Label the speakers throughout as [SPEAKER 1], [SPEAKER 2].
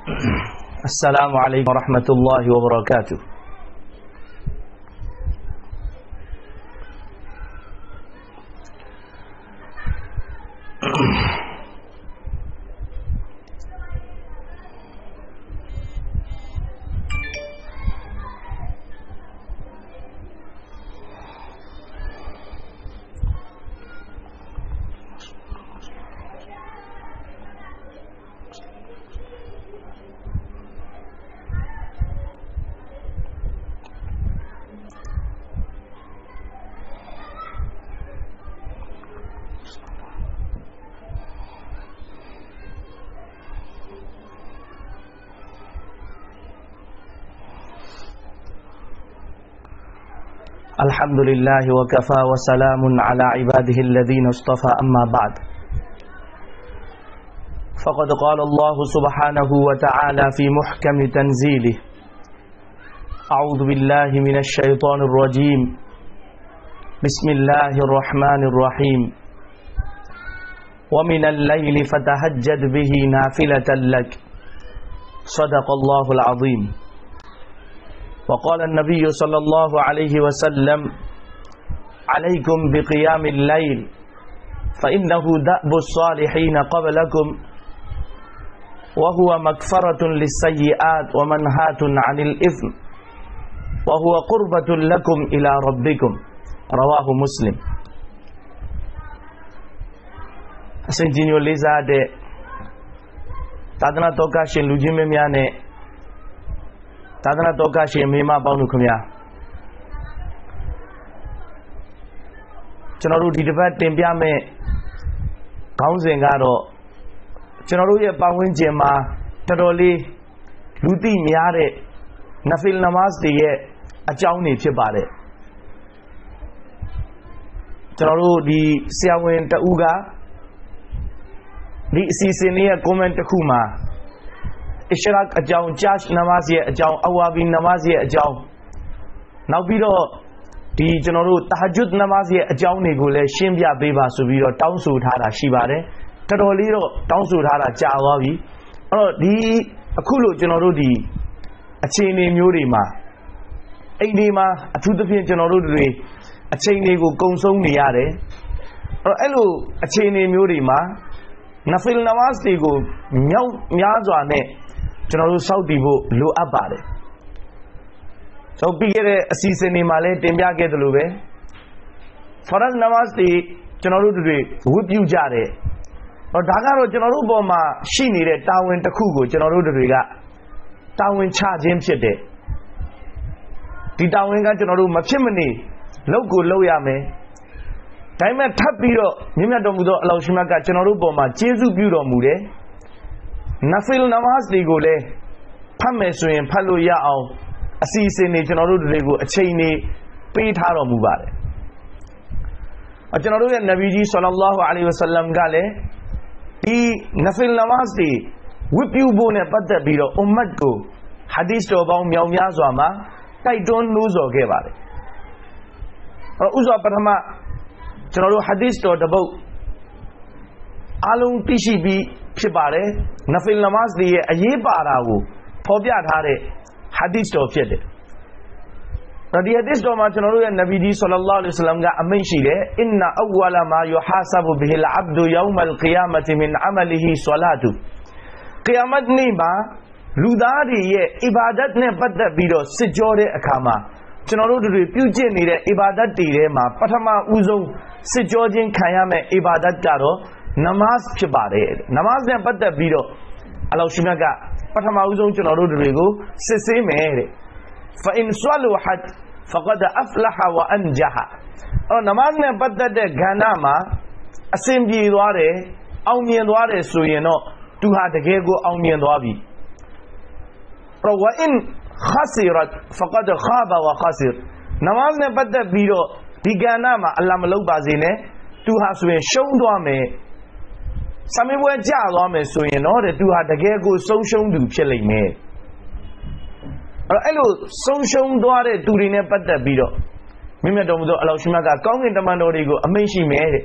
[SPEAKER 1] السلام عليكم ورحمة الله وبركاته. الحمد لله وكفى وسلام على عباده الذين اصطفى أما بعد فقد قال الله سبحانه وتعالى في محكم تنزيله أعوذ بالله من الشيطان الرجيم بسم الله الرحمن الرحيم ومن الليل فتهجد به نافلة لك صدق الله العظيم. وقال النبي صلى الله عليه وسلم عليكم بقيام الليل فإنه دأب الصالحين قبلكم وهو مغفرة للسيئات ومنهاة عن الإثم وهو قربة لكم إلى ربكم رواه مسلم. Senjinyo leza de Tadana toka shin lujime myane Tadana toka shin mema baunu kumya ကျွန်တော်တို့ဒီတစ်ပတ်တင်ပြမယ်ခေါင်းစဉ်ကတော့ကျွန်တော်တို့ရဲ့ပတ်ဝန်းကျင်မှာတော်တော်လေးလူသိများတဲ့နဖီလ်နမတ်တွေရဲ့အကြောင်းတွေဖြစ်ပါတယ်ကျွန်တော်တို့ဒီဆရာဝန်တဦးကဒီအစီအစဉ်ရဲ့ comment တစ်ခုမှာအရှရာအကြောင်းဂျတ်နမတ်ရဲ့အကြောင်းအဝါဘီနမတ်ရဲ့အကြောင်းနောက်ပြီးတော့ဒီကျွန်တော်တို့တာဟဂျွတ်နမတ်ရဲ့အကြောင်းတွေကိုလည်းရှင်းပြပေးပါဆိုပြီးတော့တောင်းဆိုထားတာရှိပါတယ်တော်တော်လေးတော့တောင်းဆိုထားတာကြာသွားပြီအဲ့တော့ဒီအခုလို့ကျွန်တော်တို့ဒီအခြေအနေမျိုးတွေမှာအိမ်တွေမှာအထူးသဖြင့်ကျွန်တော်တို့တွေအချိန်တွေကိုကုံဆုံးနေရတယ်အဲ့လိုအခြေအနေမျိုးတွေမှာနဖီလ်နမတ်တွေကိုမြောက်များစွာနဲ့ကျွန်တော်တို့စောင့်တည်ဖို့လိုအပ်ပါတယ်ဆိုပြီးခဲ့တဲ့အစီအစဉ်တွေမှာလည်းတင်ပြခဲ့သလိုပဲဖရတ်နမတ်တွေကျွန်တော်တို့တွေဝတ်ပြုကြတယ်ဒါကတော့ကျွန်တော်တို့ဘောမှာရှိနေတဲ့တာဝန်တစ်ခုကိုကျွန်တော်တို့တွေကတာဝန်ချခြင်းဖြစ်တယ်ဒီတာဝန်ကကျွန်တော်တို့မဖြစ်မနေလုပ်ကိုလုပ်ရမယ်ဒါပေမဲ့ထပ်ပြီးတော့မြင့်မြတ်တော်မူသောအလ္လာဟ်ရှိမတ်ကကျွန်တော်တို့ပေါ်မှာကျေးဇူးပြုတော်မူတယ်နဖီလ်နမတ်တွေကိုလည်းဖတ်မယ်ဆိုရင်ဖတ်လို့ရအောင်အစီအစဉ်တွေကျွန်တော်တို့တွေကိုအချိန်တွေပေးထားတော်မူပါတယ်ကျွန်တော်တို့ရဲ့နဗီကြီးဆလ္လာလာဟူအလိုင်ဝါဆလမ်ကလည်းဒီနဖီလ်နမတ်တွေဝတ်ပြုဖို့နဲ့ပတ်သက်ပြီးတော့အွမ်မတ်ကိုဟာဒီသ်တော်ပေါင်းမြောက်များစွာမှာတိုက်တွန်းနှိုးဆော်ခဲ့ပါတယ်ဥစွာပထမကျွန်တော်တို့ဟာဒီသ်တော်တစ်ပုဒ်အလုံးသိရှိပြီးဖြစ်ပါတယ်နဖီလ်နမတ်တွေရဲ့အရေးပါတာကိုဖော်ပြထားတဲ့ဟာဒီသ်တော်ဖြစ်တယ်ဒီဟာဒီသ်တော်မှာကျွန်တော်တို့ရဲ့နဗီကြီးဆလ္လာလာဟူအလိုင်ဝါဆလမ်ကအမိန့်ရှိတယ်အင်နအဝလမာယူဟာဆဘ်ဘီဟီလ်အဘ်ဒူယောမလ်ကိယာမတ်မင်အမလီဟီဆလာတူကိယာမတ်နေ့မှာလူသားတွေရဲ့အီဘာဒတ်နဲ့ပတ်သက်ပြီးတော့စစ်ကြောတဲ့အခါမှာကျွန်တော်တို့တွေပြုကျင့်နေတဲ့အီဘာဒတ်တွေထဲမှာပထမဦးဆုံးစစ်ကြောခြင်းခံရမယ့်အီဘာဒတ်ကတော့နမတ်ဖြစ်ပါတယ်နမတ်နဲ့ပတ်သက်ပြီးတော့အလ္လာဟ်ရှိမြတ်ကပထမဦးဆုံးကျွန်တော်တို့တွေကိုစစ်ဆေးမယ်တဲ့ فإن صلحت فقد أفلح وأنجح နမတ်နဲ့ပတ်သက်တဲ့ကဏ္ဍမှာအစဉ်ပြေသွားတယ်အောင်မြင်သွားတယ်ဆိုရင်တော့သူဟာတကယ်ကိုအောင်မြင်သွားပြီوإن خسرت فقد خاب وخسر နမတ်နဲ့ပတ်သက်ပြီးတော့ဒီကဏ္ဍမှာအလ္လာဟ်မလုပ်ပါစေနဲ့သူဟာဆိုရင်ရှုံးသွားမယ်ဆာမင်းပွဲကျသွားမယ်ဆိုရင်တော့သူဟာတကယ်ကိုဆုံးရှုံးသူဖြစ်လိမ့်မယ်အဲ့လိုဆုံးရှုံးသွားတဲ့သူတွေနဲ့ပတ်သက်ပြီးတော့မြင့်မြတ်တော်မူသောအလ္လာဟ်ရှိမတ်ကကောင်းကင်တမန်တော်တွေကိုအမိန့်ရှိမယ်တဲ့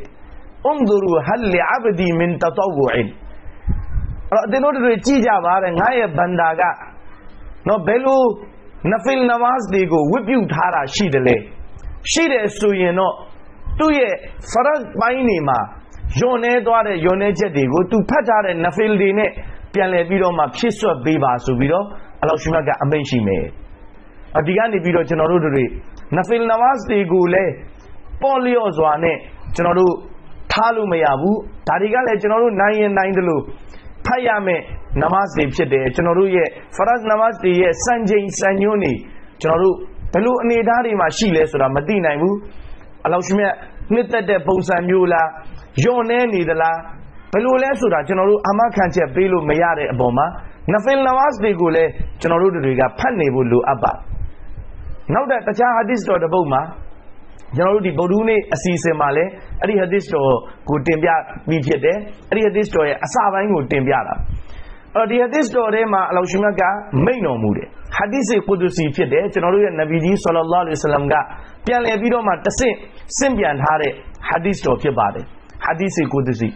[SPEAKER 1] انظروا هل لعبدي من تطوع တင်တို့တွေကြည့်ကြပါတဲ့ငါရဲ့ဘန္တာကနော်ဘယ်လိုနဖီလ်နမတ်တွေကိုဝတ်ပြုထားတာရှိတယ်လေရှိတယ်ဆိုရင်တော့သူ့ရဲ့ဖရတ်ပိုင်းတွေမှာယွန်နေသွားတဲ့ယွန်နေချက်တွေကိုသူဖတ်ထားတဲ့နဖီလ်တွေနဲ့ပြန်လည်ပြီးတော့မှဖြည့်ဆွတ်ပေးပါဆိုပြီးတော့အလောရှိမြတ်ကအမိန့်ရှိမယ်ဒီကနေပြီးတော့ကျွန်တော်တို့တွေနဖီလ်နမတ်တွေကိုလည်းပေါ်လျော့စွာနဲ့ကျွန်တော်တို့ထားလို့မရဘူးဒါတွေကလည်းကျွန်တော်တို့နိုင်ရင်နိုင်တယ်လို့ဖတ်ရမယ်နမတ်တွေဖြစ်တယ်ကျွန်တော်တို့ရဲ့ဖရတ်နမတ်တွေရဲ့စံချိန်စံညွှန်းတွေကျွန်တော်တို့ဘယ်လိုအနေအထားတွေမှာရှိလဲဆိုတာမသိနိုင်ဘူးအလောရှိမြတ်နှစ်သက်တဲ့ပုံစံမျိုးလားယွန်နေနေသလားဘယ်လိုလဲဆိုတာကျွန်တော်တို့အာမခံချက်ပေးလို့မရတဲ့အပေါ်မှာနဖီလ်နမတ်တွေကိုလည်းကျွန်တော်တို့တွေကဖတ်နေဖို့လိုအပ်ပါနောက်တခြားဟာဒီသ်တော်တစ်ပုဒ်မှာကျွန်တော်တို့ဒီဗုဒ္ဓဟူးနေ့အစီအစဉ်မှာလည်းအဲ့ဒီဟာဒီသ်တော်ကိုတင်ပြပြီးဖြစ်တယ်အဲ့ဒီဟာဒီသ်တော်ရဲ့အစပိုင်းကိုတင်ပြတာအဲ့ဒီဟာဒီသ်တော်ထဲမှာအလောရှိမြတ်ကမိန့်တော်မူတယ်ဟာဒီစ်ကုဒ်စီဖြစ်တယ်ကျွန်တော်တို့ရဲ့နဗီကြီးဆလ္လာလာဟ်အလိုင်းဝါဆလမ်ကပြန်လည်ပြီးတော့မှတဆင့်စင့်ပြန်ထားတဲ့ဟာဒီသ်တော်ဖြစ်ပါတယ်ဟာဒီစ်ကုဒ်စီ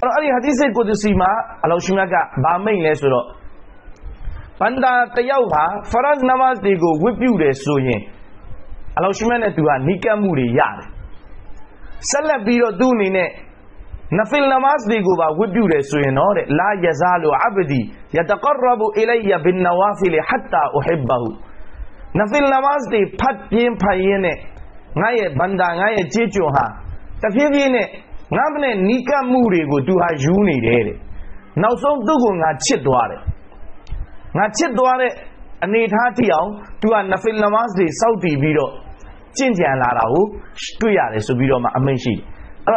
[SPEAKER 1] အဲ့ဒီဟာဒီစ်ကုဒ်စီမှာအလောရှိမြတ်ကဗာမိန့်လဲဆိုတော့ဘန္တာတယောက်ဟာဖရတ်နမတ်တွေကိုဝတ်ပြုတယ်ဆိုရင်အလောရှိမြတ်နဲ့သူကနိကတ်မှုတွေရတယ်ဆက်လက်ပြီးတော့သူ့အနေနဲ့နဖီလ်နမတ်တွေကိုပါဝတ်ပြုတယ်ဆိုရင်တော့တဲ့လာယဇာလူအဘဒီယတကရဘူအီလိုင်ယဘင်နဝါဖီလဟတ်တာအဟစ်ဘဟူနဖီလ်နမတ်တွေဖတ်ပြင်းဖတ်ရင်းနဲ့ငါရဲ့ဘန္တာငါရဲ့ကြေးကျွန်ဟာတဖြည်းဖြည်းနဲ့ငါမနဲ့နိကတ်မှုတွေကိုသူဟာယူနေတယ်တဲ့နောက်ဆုံးသူ့ကိုငါချစ်သွားတယ်ငါချစ်သွားတဲ့အနေထားတိအောင်သူကနဖီလ်နမတ်တွေစောက်တည်ပြီးတော့ကျင့်ကြံလာတာကိုတွေ့ရတယ်ဆိုပြီးတော့မှအမိန့်ရှိတယ်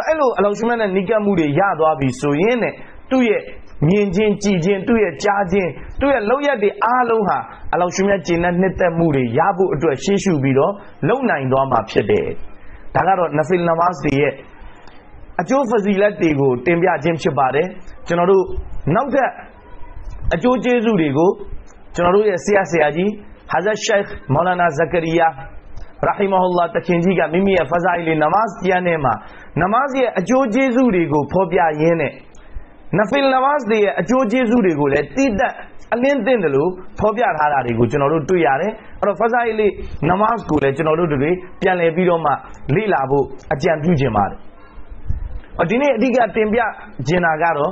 [SPEAKER 1] အဲ့လိုအလောရှိမြတ်နဲ့နိကတ်မှုတွေရသွားပြီဆိုရင်တဲ့သူ့ရဲ့မြင်ချင်းကြည်ချင်းသူ့ရဲ့ကြားချင်းသူ့ရဲ့လောက်ရက်တွေအားလုံးဟာအလောရှိမြတ်ကျင့်တဲ့နှစ်သက်မှုတွေရဖို့အတွက်ရှေ့ရှုပြီးတော့လုံနိုင်သွားမှာဖြစ်တယ်ဒါကတော့နဖီလ်နမတ်တွေရဲ့အကျိုးဖဇီလတ်တွေကိုတင်ပြခြင်းဖြစ်ပါတယ်ကျွန်တော်တို့နောက်ထပ်အကျိုးကျေးဇူးတွေကိုကျွန်တော်တို့ရဲ့ဆရာကြီးဟာဇတ်ရှိုက်မောလာနာဇကရီယာရာဟီမဟူလာတခင်ကြီးကမိမိရဲ့ဖဇာအီလီနမတ်ကျမ်းထဲမှာနမတ်ရဲ့အကျိုးကျေးဇူးတွေကိုဖော်ပြရင်းနဲ့နဖီလ်နမတ်တွေရဲ့အကျိုးကျေးဇူးတွေကိုလည်းတိတက်အလင်းသိတယ်လို့ဖော်ပြထားတာတွေကိုကျွန်တော်တို့တွေ့ရတယ်အဲ့တော့ဖဇာအီလီနမတ်ကိုလည်းကျွန်တော်တို့တွေပြန်လည်ပြီးတော့မှလေ့လာဖို့အကြံပြုခြင်းပါတယ်ဒီနေ့အဓိကတင်ပြခြင်းတာကတော့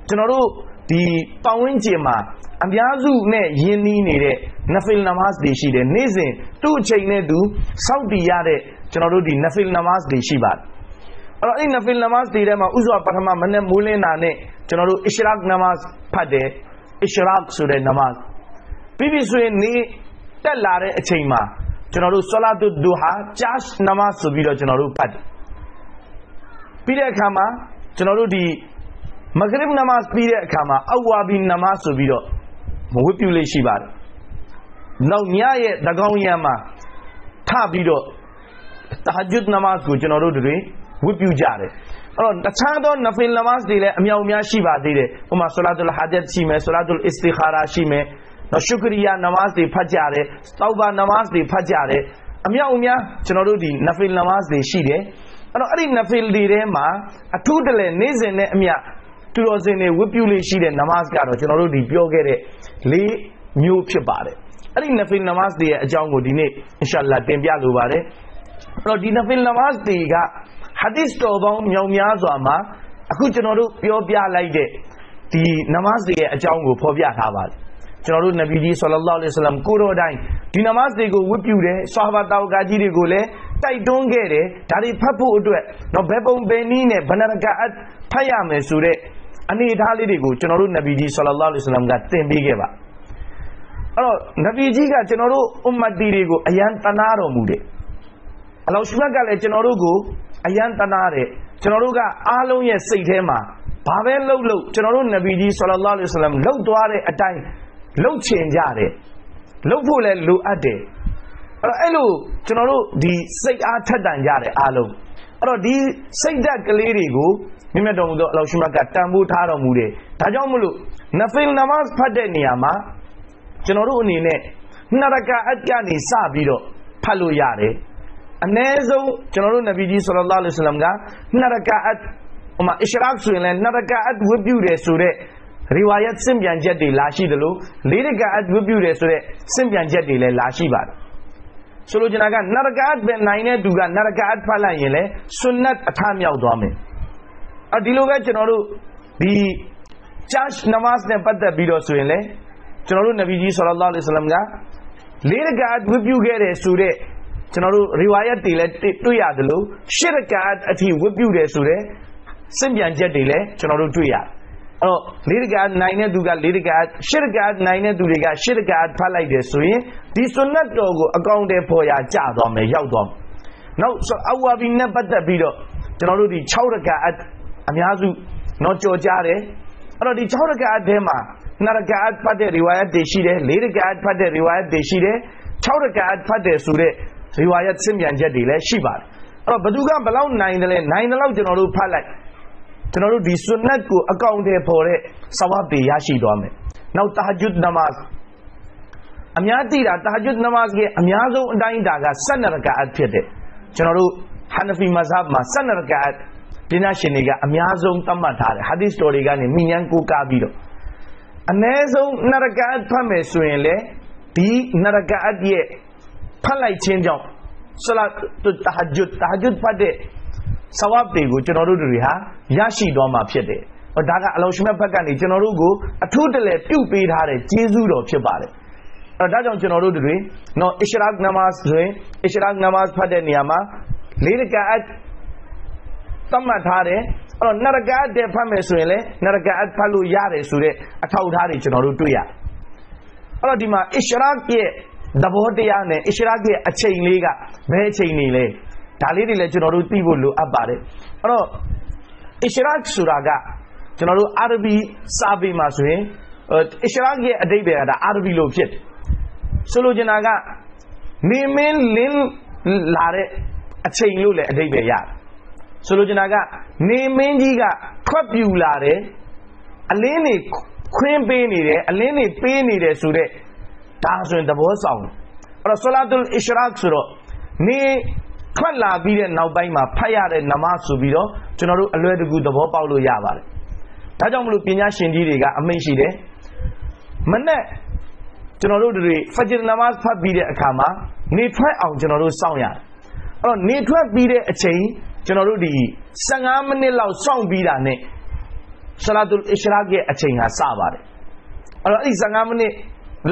[SPEAKER 1] ကျွန်တော်တို့ဒီပတ်ဝန်းကျင်မှာအများစုနဲ့ယဉ်နီးနေတဲ့နဖီလ်နမတ်တွေရှိတယ်နေ့စဉ်သူ့အချိန်နဲ့သူစောင့်တည်ရတဲ့ကျွန်တော်တို့ဒီနဖီလ်နမတ်တွေရှိပါတယ်အဲ့တော့အဲ့နဖီလ်နမတ်တွေထဲမှာဥစွာပထမမနေ့မိုးလင်းတာနဲ့ကျွန်တော်တို့အရှရာတ်နမတ်ဖတ်တယ်အရှရာတ်ဆိုတဲ့နမတ်ပြီးပြီဆိုရင်နေ့တက်လာတဲ့အချိန်မှာကျွန်တော်တို့ဆလာတုဒူဟာဂျာရှ်နမတ်ဆိုပြီးတော့ကျွန်တော်တို့ဖတ်တယ်ပြီးတဲ့အခါမှာကျွန်တော်တို့ဒီမဂရစ်နမတ်ပြီးတဲ့အခါမှာအဝါဘီနမတ်ဆိုပြီးတော့ဝတ်ပြုလေးရှိပါတယ်နောက်ညရဲ့တကောင်းရံမှာထပြီးတော့တဟဂျွတ်နမတ်ကိုကျွန်တော်တို့တွေဝတ်ပြုကြတယ်အဲ့တော့တခြားသောနဖီလ်နမတ်တွေလည်းအများအများရှိပါသေးတယ်ဥပမာဆလာတုလ်ဟာဂျတ်ရှိမယ်ဆလာတုလ်အစ္စတီခါရာရှိမယ်နောက်ရှုကရီယာနမတ်တွေဖတ်ကြတယ်တောဘာနမတ်တွေဖတ်ကြတယ်အများအများကျွန်တော်တို့ဒီနဖီလ်နမတ်တွေရှိတယ်အဲ့တော့အဲ့ဒီနဖီလ်တွေထဲမှာအထူးတလဲနေ့စဉ်နဲ့အမြသူတော်စင်တွေဝတ်ပြုလေးရှိတဲ့နမတ်ကတော့ကျွန်တော်တို့ဒီပြောခဲ့တဲ့၄မျိုးဖြစ်ပါတယ်အဲ့ဒီနဖီလ်နမတ်တွေရဲ့အကြောင်းကိုဒီနေ့အင်ရှာအလ္လာဟ်တင်ပြလိုပါတယ်အဲ့တော့ဒီနဖီလ်နမတ်တွေကဟာဒီသ်တော်ပေါင်းမြောက်များစွာမှာအခုကျွန်တော်တို့ပြောပြလိုက်တဲ့ဒီနမတ်တွေရဲ့အကြောင်းကိုဖော်ပြထားပါတယ်ကျွန်တော်တို့နဗီကြီးဆလ္လာလာဟ်အလိုင်းဝါဆလမ်ကိုတော်တိုင်းဒီနမတ်တွေကိုဝတ်ပြုတယ်ဆာဟာဘာတောကာကြီးတွေကိုလည်းတိုက်တွန်းခဲ့တယ်ဒါတွေဖတ်ဖို့အတွက်တော့ဘယ်ပုံဘယ်နည်းနဲ့ဘဏ္ဍရကာတ်ဖတ်ရမယ်ဆိုတဲ့အနေအထားလေးတွေကိုကျွန်တော်တို့နဗီကြီးဆလ္လာလာဟ်အလိုင်းဝါဆလမ်ကသင်ပေးခဲ့ပါအဲ့တော့နဗီကြီးကကျွန်တော်တို့အွမ်မတ်တီတွေကိုအယံတနာတော်မူတယ်အလောရှိမြတ်ကလည်းကျွန်တော်တို့ကိုအယံတနာတယ်ကျွန်တော်တို့ကအားလုံးရဲ့စိတ်ထဲမှာဘာပဲလှုပ်ကျွန်တော်တို့နဗီကြီးဆလ္လာလာဟ်အလိုင်းဝါဆလမ်လှုပ်သွားတဲ့အတိုင်းလှုပ်ချင်ကြတယ်လှုပ်ဖို့လည်းလိုအပ်တယ်အဲ့လိုကျွန်တော်တို့ဒီစိတ်အားထက်တန်ကြတယ်အားလုံးအဲ့တော့ဒီစိတ်ဓာတ်ကလေးတွေကိုမြတ်တော်မူသောအလောရှိမြတ်ကတန်ဖိုးထားတော်မူတယ်ဒါကြောင့်မလို့နဖီလ်နမတ်ဖတ်တဲ့နေရာမှာကျွန်တော်တို့အနေနဲ့2ရကာအတ်ကနေစပြီးတော့ဖတ်လို့ရတယ်အနည်းဆုံးကျွန်တော်တို့နဗီကြီးဆလ္လာလာဟ်အလိုင်းဝါဆလမ်က2ရကာအတ်ဥမာအရှရာတ်ဆိုရင်လည်း2ရကာအတ်ဝတ်ပြုတယ်ဆိုတဲ့ riwayat စင်ပြန်ချက်တွေလာရှိတယ်လို့4 rak'at ဝတ်ပြုတယ်ဆိုတဲ့စင်ပြန်ချက်တွေလည်းလာရှိပါတယ်ဆိုလိုချင်တာက2 rak'at ပဲနိုင်တဲ့သူက2 rak'at ဖတ်လိုက်ရင်လည်းဆွန်နတ်အထမြောက်သွားမယ်ဒီလိုပဲကျွန်တော်တို့ဒီcharge namaz နဲ့ပတ်သက်ပြီးတော့ဆိုရင်လည်းကျွန်တော်တို့နဗီကြီးဆလ္လာလာဟ်အလိုင်းဝါဆလမ်က4 rak'at ဝတ်ပြုခဲ့တယ်ဆိုတဲ့ကျွန်တော်တို့ riwayat တွေလည်းတွေ့ရတယ်လို့10 rak'at အထိဝတ်ပြုတယ်ဆိုတဲ့စင်ပြန်ချက်တွေလည်းကျွန်တော်တို့တွေ့ရတယ်4 rak'at နိုင်တဲ့သူက4 rak'at 10 rak'at နိုင်တဲ့သူတွေက10 rak'at ဖတ်လိုက်တယ်ဆိုရင်ဒီဆွန်နတ်တော်ကိုအကောင့်တွေပေါ်ရကြသွားမယ်ရောက်သွားမယ်နောက်အဝါဘီနဲ့ပတ်သက်ပြီးတော့ကျွန်တော်တို့ဒီ6 rak'at အများစုကြော်ကြတယ်ဒီ6 rak'at ထဲမှာ2 rak'at ဖတ်တဲ့ riwayat တွေရှိတယ်4 rak'at ဖတ်တဲ့ riwayat တွေရှိတယ်6 rak'at ဖတ်တယ်ဆိုတဲ့ riwayat စင်ပြန်ချက်တွေလည်းရှိပါတယ်ဘယ်သူကဘယ်လောက်နိုင်တယ်လဲနိုင်တယ်လို့ကျွန်တော်တို့ဖတ်လိုက်ကျွန်တော်တို့ဒီဆွန်နတ်ကိုအကောင့်ထဲပေါ်တဲ့ဆဝပ်တွေရရှိသွားမယ်နောက် tahajjud namaz အများသိတာ tahajjud namaz ရဲ့အများဆုံးအတိုင်းအတာက12 rak'at ဖြစ်တယ်ကျွန်တော်တို့ Hanafi mazhab မှာ12 rak'at ပညာရှင်တွေကအများဆုံးသတ်မှတ်ထားတယ် hadith တော်တွေကနေမိညာကိုကားပြီးတော့အနည်းဆုံး2 rak'at ဖတ်မယ်ဆိုရင်လေဒီ2 rak'at ရဲ့ဖတ်လိုက်ခြင်းကြောင့်ဆလာတ်tahajjud ဖတ်တဲ့ဆဝပ်တွေကိုကျွန်တော်တို့တွေဟာရရှိသွားမှာဖြစ်တယ်ဒါကအလောရှမြတ်ဘက်ကနေကျွန်တော်တို့ကိုအထူးတလဲပြုတ်ပေးထားတဲ့ကျေးဇူးတော်ဖြစ်ပါတယ်ဒါကြောင့်ကျွန်တော်တို့တွေishraq namaz ဆိုရင် ishraq namaz ဖတ်တဲ့နေရာမှာ4 rak'at သတ်မှတ်ထားတယ်2 rak'at တည်းဖတ်မယ်ဆိုရင်လည်း2 rak'at ဖတ်လို့ရတယ်ဆိုတဲ့အထောက်အထားတွေကျွန်တော်တို့တွေ့ရတယ်ဒီမှာ ishraq ရဲ့သဘောတရားနဲ့ ishraq ရဲ့အချိန်လေးကဘယ်အချိန်နေလဲဒါလေးတွေလည်းကျွန်တော်တို့သိဖို့လိုအပ်ပါတယ်ishraq ဆိုတာကကျွန်တော်တို့အာရဘီစာပေမှာဆိုရင် ishraq ရဲ့အဓိပ္ပာယ်ကအာရဘီလိုဖြစ်တယ်ဆိုလိုချင်တာကနေမင်းလင်းလာတဲ့အချိန်လို့လည်းအဓိပ္ပာယ်ရတယ်ဆိုလိုချင်တာကနေမင်းကြီးကထွက်ပြူလာတယ်အလင်းတွေခွင်းပေးနေတယ်အလင်းတွေပေးနေတယ်ဆိုတဲ့ဒါဆိုရင်သဘောဆောင်ဆလာတုလ် ishraq ဆိုတော့နေထွက်လာပြီးတဲ့နောက်ပိုင်းမှာဖတ်ရတဲ့နမတ်ဆိုပြီးတော့ကျွန်တော်တို့အလွယ်တကူသဘောပေါက်လို့ရပါတယ်ဒါကြောင့်မလို့ပညာရှင်ကြီးတွေကအမိန့်ရှိတယ်မနေ့ကျွန်တော်တို့တွေဖဂျ်နမတ်ဖတ်ပြီးတဲ့အခါမှာနေထွက်အောင်ကျွန်တော်တို့စောင့်ရတယ်နေထွက်ပြီးတဲ့အချိန်ကျွန်တော်တို့ဒီ15မိနစ်လောက်စောင့်ပြီးတာနဲ့ဆလာတုလ် ishraq ရဲ့အချိန်ဟာစပါတယ်အဲ့15မိနစ်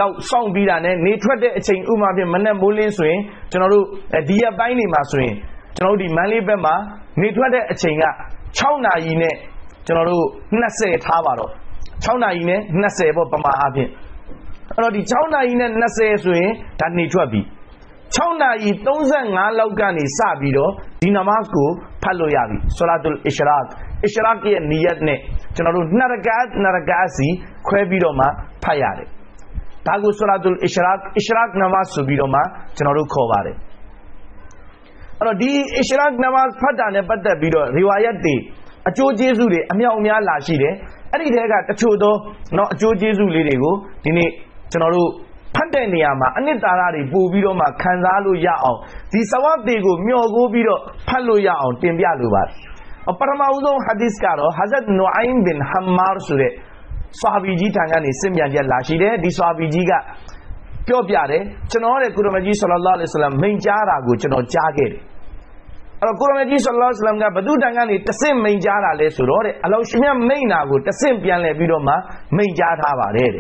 [SPEAKER 1] လောက်စောင့်ပြီးတာနဲ့နေထွက်တဲ့အချိန်ဥမာဖြင့်မနေ့မိုးလင်းဆိုရင်ကျွန်တော်တို့ဒီရက်ပိုင်းနေမှာဆိုရင်ကျွန်တော်တို့ဒီမန်းလေးဘက်မှာနေထွက်တဲ့အချိန်က6နာရီနဲ့ကျွန်တော်တို့20ထားပါတော့6နာရီနဲ့20ပေါ့ပမာအားဖြင့်ဒီ6နာရီနဲ့20ဆိုရင်ဒါနေထွက်ပြီ6နာရီ35လောက်ကနေစပြီးတော့ဒီနမတ်ကိုဖတ်လို့ရပြီဆလာတုလ် ishraq ရဲ့နီယတ်နဲ့ကျွန်တော်တို့2 rak'at စီခွဲပြီးတော့မှဖတ်ရတယ်ဒါကိုဆလာတုလ် ishraq နမတ်ဆိုပြီးတော့မှကျွန်တော်တို့ခေါ်ပါတယ်ဒီ ishraq နမတ်ဖတ်တာနဲ့ပတ်သက်ပြီးတော့ riwayat တွေအကျိုးကျေးဇူးတွေအမြောက်အများလာရှိတယ်အဲ့ဒီထဲကတချို့သောအကျိုးကျေးဇူးလေးတွေကိုဒီနေ့ကျွန်တော်တို့ဖတ်တဲ့နေရာမှာအနှစ်သာရတွေပို့ပြီးတော့မှခံစားလို့ရအောင်ဒီဆဝပ်တွေကိုမျှော်ကိုးပြီးတော့ဖတ်လို့ရအောင်တင်ပြလိုပါတယ်ပထမဦးဆုံး hadith ကတော့ Hazrat Nu'aym bin Hammar ဆိုတဲ့ဆာဟာဘီကြီးထံကနေစင်ပြန်ချက်လာရှိတယ်ဒီဆာဟာဘီကြီးကပြောပြတယ်ကျွန်တော်ရဲ့ကုရမကြီးဆလ္လာလာဟ်အလိုင်းဝါဆလမ်မိန့်ကြားတာကိုကျွန်တော်ကြားခဲ့တယ်ကုရမကြီးဆလ္လာလာဟ်အလိုင်းဝါဆလမ်ကဘသူတန်ကနေတဆင့်မိန့်ကြားတာလဲဆိုတော့အလောရှင်မြတ်မိန့်တာကိုတဆင့်ပြန်လဲပြီးတော့မှမိန့်ကြားထားပါတယ်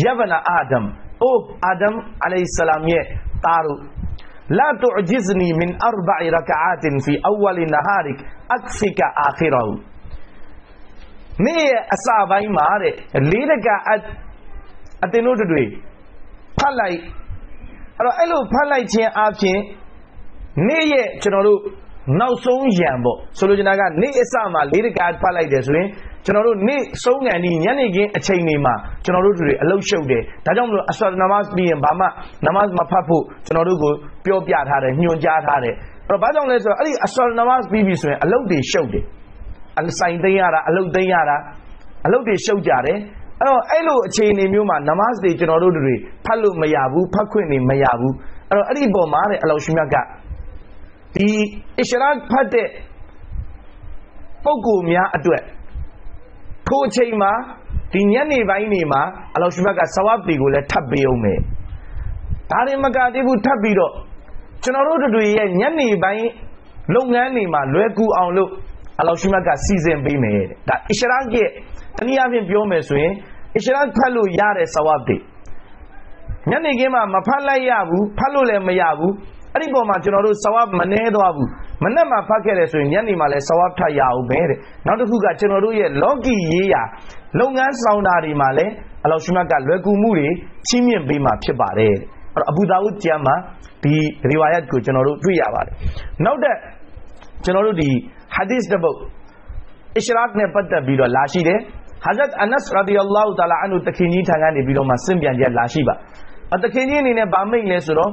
[SPEAKER 1] ယဘနာအာဒမ်အိုအာဒမ်အလိုင်ဆလမ်ရဲ့သားတို့لا تعجزني من 4 ركعات في أول نهارك أكفك آخره နေ့အစပိုင်းမှာ4 rak'at အတင်တို့တွေဖတ်လိုက်အဲ့လိုဖတ်လိုက်ခြင်းအပြင်နေ့ရဲ့ကျွန်တော်တို့နောက်ဆုံးရံပေါ့ဆိုလိုချင်တာကနေ့အစမှာ4 rak'at ဖတ်လိုက်တယ်ဆိုရင်ကျွန်တော်တို့နေ့ဆုံးငံဒီညနေခင်းအချိန်တွေမှာကျွန်တော်တို့တွေအလုရှုပ်တယ်ဒါကြောင့်မလို့အဆလနမတ်ပြီးရင်ဘာမှနမတ်မဖတ်ဖို့ကျွန်တော်တို့ကိုပြောပြထားတယ်ညွှန်ကြားထားတယ်ဘာကြောင့်လဲဆိုတော့အဲ့ဒီအဆလနမတ်ပြီးပြီဆိုရင်အလုတွေရှုပ်တယ်ဆိုင်သိမ်းရတာအလုသိမ်းရတာအလုတွေရှုပ်ကြတယ်အဲ့လိုအခြေအနေမျိုးမှာနမတ်တွေကျွန်တော်တို့တွေဖတ်လို့မရဘူးဖတ်ခွင့်နေမရဘူးအဲ့ဒီပုံမှာအလောရှင်မြတ်ကဒီ ishraq ဖတ်တဲ့ပုံကိုများအတွက်ထိုအချိန်မှာ ဒီညနေပိုင်းနေမှာအလ္လာဟ်ရှုဘတ်ကဆဝပ်တွေကိုလည်းထပ်ပေးအောင်မယ်ဒါရင်မကတည်းကထပ်ပြီးတော့ကျွန်တော်တို့တွေရဲ့ညနေပိုင်းလုပ်ငန်းတွေမှာလွယ်ကူအောင်လို့အလ္လာဟ်ရှုဘတ်ကစီစဉ်ပေးမယ်ဒါအစ္စရာရဲ့တနည်းအားဖြင့်ပြောမယ်ဆိုရင်အစ္စရာဖတ်လို့ရတဲ့ဆဝပ်တွေညနေခင်းမှာမဖတ်လိုက်ရဘူးဖတ်လို့လည်းမရဘူးအဲ့ဒီပေါ်မှာကျွန်တော်တို့ဆဝပ်မနှဲသွားဘူးမနေ့မှဖတ်ခဲ့တယ်ဆိုရင်ညနေမှာလည်းဆဝပ်ထပ်ရအောင်ပဲတဲ့နောက်တစ်ခုကကျွန်တော်တို့ရဲ့လောကီရေးရာလုပ်ငန်းဆောင်တာတွေမှာလည်းအလ္လာဟ်ရှုဘတ်ကလွယ်ကူမှုတွေချီးမြှင့်ပေးမှာဖြစ်ပါတယ်အဲ့တော့အဘူဒါဝုဒ်ကျမ်းမှာဒီရီဝါယတ်ကိုကျွန်တော်တို့တွေ့ရပါတယ်နောက်တဲ့ကျွန်တော်တို့ဒီဟာဒီသ်တစ်ပုဒ်အစ္စရာနဲ့ပတ်သက်ပြီးတော့လာရှိတယ်ဟာဇတ်အနတ်ရာဒီယல்லாဟူတအာလာအန်ဟူတခင်ကြီးထံကနေပြီးတော့မှစင်ပြန်ချက်လာရှိပါတခင်ကြီးအနေနဲ့ဗာမိတ်လဲဆိုတော့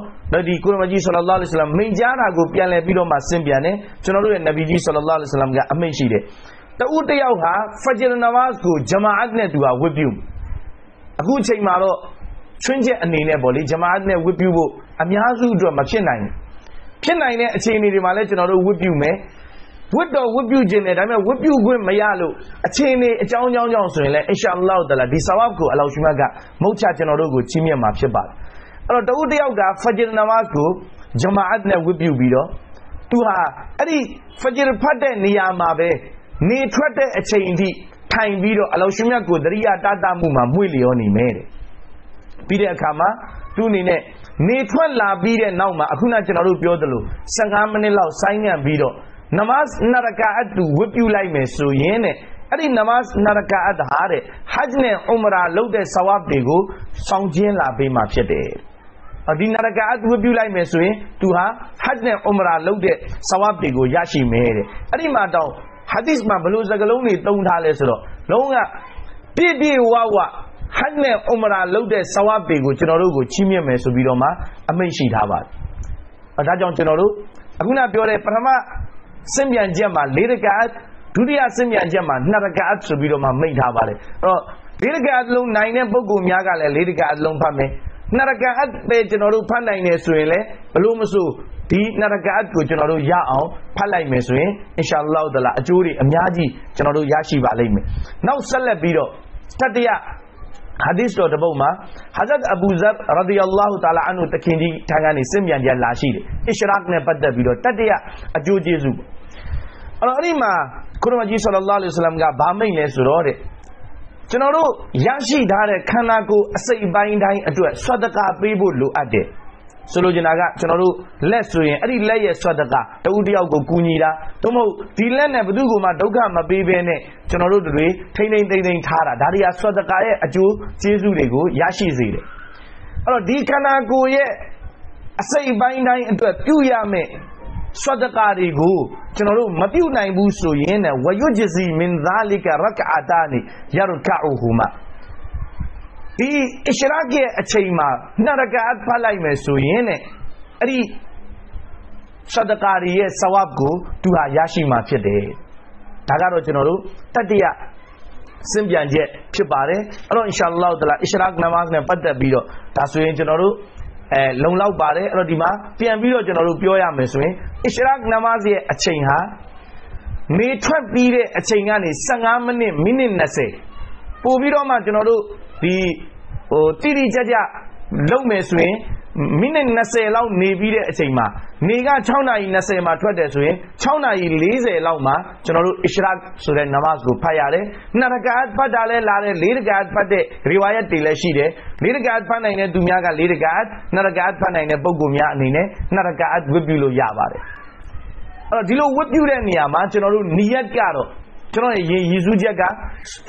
[SPEAKER 1] ဒီကုရ်အာန်ကြီးဆလ္လာလာဟ်အလိုင်းဝါဆလမ်မိန့်ကြားတာကိုပြန်လည်ပြီးတော့မှစင်ပြန်တယ်ကျွန်တော်တို့ရဲ့နဗီကြီးဆလ္လာလာဟ်အလိုင်းဝါဆလမ်ကအမိန့်ရှိတယ်တဦးတယောက်ဟာဖဂျ်နမတ်ကိုဂျမာအတ်နဲ့သူဟာဝတ်ပြုအခုအချိန်မှာတော့ချွင်းချက်အနေနဲ့ပေါ့လေဂျမာအတ်နဲ့ဝတ်ပြုဖို့အများစုအတွက်မဖြစ်နိုင်ဘူးဖြစ်နိုင်တဲ့အခြေအနေတွေမှာလည်းကျွန်တော်တို့ဝတ်ပြုမယ်ဝတ်တော်ဝတ်ပြုခြင်းနဲ့ဒါပေမဲ့ဝတ်ပြုခွင့်မရလို့အခြေအနေအကြောင်းကြောင့်ဆိုရင်လည်းအင်ရှာအလ္လာဟ်တအာလာဒီဆဝပ်ကိုအလ္လာဟ်ရှုဘတ်ကမုတ်ချကျွန်တော်တို့ကိုချီးမြှင့်မှာဖြစ်ပါတယ်အဲ့တော့တဦးတယောက်ကဖဂျ်နမတ်ကိုဂျမာအတ်နဲ့ဝတ်ပြုပြီးတော့သူဟာအဲ့ဒီဖဂျ်ဖတ်တဲ့နေရာမှာပဲနေထွက်တဲ့အချိန်အထိထိုင်ပြီးတော့အလ္လာဟ်ရှုဘတ်ကိုတရိယာတမှုမှာမွေ့လျောနေမယ်တဲ့ပြီးတဲ့အခါမှာသူအနေနဲ့နေထွက်လာပြီးတဲ့နောက်မှာအခုနကျွန်တော်တို့ပြောသလို15မိနစ်လောက်ဆိုင်းငံ့ပြီးတော့နမတ်2 ရကာအတ်တူဝတ်ပြုလိုက်မယ်ဆိုရင်တဲ့အဲ့ဒီနမတ်2 ရကာအတ်ဟာတဲ့ဟဂျ်နဲ့ဥမရာလုပ်တဲ့ဆဝပ်တွေကိုဆောင်ကျင်းလာပေးမှာဖြစ်တယ်ဒီ2 ရကာအတ်ဝတ်ပြုလိုက်မယ်ဆိုရင်သူဟာဟဂျ်နဲ့ဥမရာလုပ်တဲ့ဆဝပ်တွေကိုရရှိမယ်တဲ့အဲ့ဒီမှာတော့ဟာဒီသ်မှာဘလို့စကားလုံးတွေသုံးထားလဲဆိုတော့လုံးဝပြည့်ပြည့်ဝဝဟဂျ်နဲ့ဥမရာလုပ်တဲ့ဆဝပ်တွေကိုကျွန်တော်တို့ကိုချီးမြှင့်မယ်ဆိုပြီးတော့မှအမိန့်ရှိထားပါတယ်ဒါကြောင့်ကျွန်တော်တို့အခုနပြောတဲ့ပထမစင်ပြန်ချက်မှာ4 ရကာအတ်ဒုတိယစင်ပြန်ချက်မှာ2 ရကာအတ်ဆိုပြီးတော့မှမိန့်ထားပါတယ်အဲ့တော့4 ရကာအတ်လုံးနိုင်တဲ့ပုဂ္ဂိုလ်များကလည်း4 ရကာအတ်လုံးဖတ်မယ်2 ရကာအတ်ပဲကျွန်တော်တို့ဖတ်နိုင်တယ်ဆိုရင်လည်းဘလို့မဆိုဒီ2 ရကာအတ်ကိုကျွန်တော်တို့ရအောင်ဖတ်လိုက်မယ်ဆိုရင်အင်ရှာအလ္လာဟ်တအာလာအကျိုးတွေအများကြီးကျွန်တော်တို့ရရှိပါလိမ့်မယ်နောက်ဆက်လက်ပြီးတော့တတိယဟာဒီသ်တော်တစ်ပုဒ်မှာဟာဇတ်အဘူဇရ်ရာဒီယல்லாဟူတအာလာအန်ဟူတခင်ကြီးထံကနေစင်ပြန်ချက်လာရှိတယ်အစ္စရာတ်နဲ့ပတ်သက်ပြီးတော့တတိယအကျိုးကျေးဇူးအဲ့တော့အဲ့ဒီမှာကုရ်အာန်ကြီးဆလ္လာလာဟ်အလိုင်းဝါဆလမ်ကဗာမိတ်လဲဆိုတော့တဲ့ကျွန်တော်တို့ရရှိထားတဲ့ခန္ဓာကိုယ်အစိတ်အပိုင်းတိုင်းအတွက်ဆွတ်တကာပေးဖို့လိုအပ်တယ်ဆိုလိုချင်တာကကျွန်တော်တို့လက်ဆိုရင်အဲ့ဒီလက်ရဲ့ဆွတ်တကာတဦးတယောက်ကိုကူညီတာသို့မဟုတ်ဒီလက်နဲ့ဘယ်သူကမှဒုက္ခမပေးဘဲနဲ့ကျွန်တော်တို့တွေထိမ့်သိမ့်ထားတာဒါတွေကဆွတ်တကာရဲ့အကျိုးကျေးဇူးတွေကိုရရှိစေတယ်အဲ့တော့ဒီခန္ဓာကိုယ်ရဲ့အစိတ်အပိုင်းတိုင်းအတွက်ပြုရမယ်ဆွတ်တကာတွေကိုကျွန်တော်တို့မပြုတ်နိုင်ဘူးဆိုရင်ဝယွဂျဇီမင်ဇာလီကရကအာတာနီယရကအူဟူမာဒီအစ္စရာတ်ရဲ့အချိန်မှာ2 ရကာအတ်ဖတ်လိုက်မယ်ဆိုရင်အဲ့ဒီဆွတ်တကာတွေရဲ့ဆဝပ်ကိုသူဟာရရှိမှာဖြစ်တယ်ဒါကတော့ကျွန်တော်တို့တတိယစင်ပြန်ချက်ဖြစ်ပါတယ်အဲ့တော့အင်ရှာအလ္လာဟ်တအာလာအစ္စရာတ်နမတ်နဲ့ပတ်သက်ပြီးတော့ဒါဆိုရင်ကျွန်တော်တို့လုံလောက်ပါတယ်အဲ့တော့ဒီမှာပြန်ပြီးတော့ကျွန်တော်တို့ပြောရမယ်ဆိုရင်အစ္စရာတ်နမတ်ရဲ့အချိန်ဟာနေထွက်ပြီးတဲ့အချိန်ကနေ15မိနစ်20ပို့ပြီးတော့မှကျွန်တော်တို့ဒီတိတိကျကျလုံမယ်ဆိုရင်မိနစ်20လောက်နေပြီးတဲ့အချိန်မှာနေက6:20မှာထွက်တယ်ဆိုရင်6:40လောက်မှာကျွန်တော်တို့အစ္စရာတ်ဆိုတဲ့နမတ်ကိုဖတ်ရတယ်2 ရကာအတ်ဖတ်တာလဲလာတယ်4 ရကာအတ်ဖတ်တဲ့ရီဝါယတ်တွေလည်းရှိတယ်4 ရကာအတ်ဖတ်နိုင်တဲ့သူများက4 ရကာအတ်2 ရကာအတ်ဖတ်နိုင်တဲ့ပုဂ္ဂိုလ်များအနေနဲ့2 ရကာအတ်ဝတ်ပြုလို့ရပါတယ်အဲ့တော့ဒီလိုဝတ်ပြုတဲ့နေရာမှာကျွန်တော်တို့နီယတ်ကတော့ကျွန်တော်ရဲ့ရည်စူးချက်က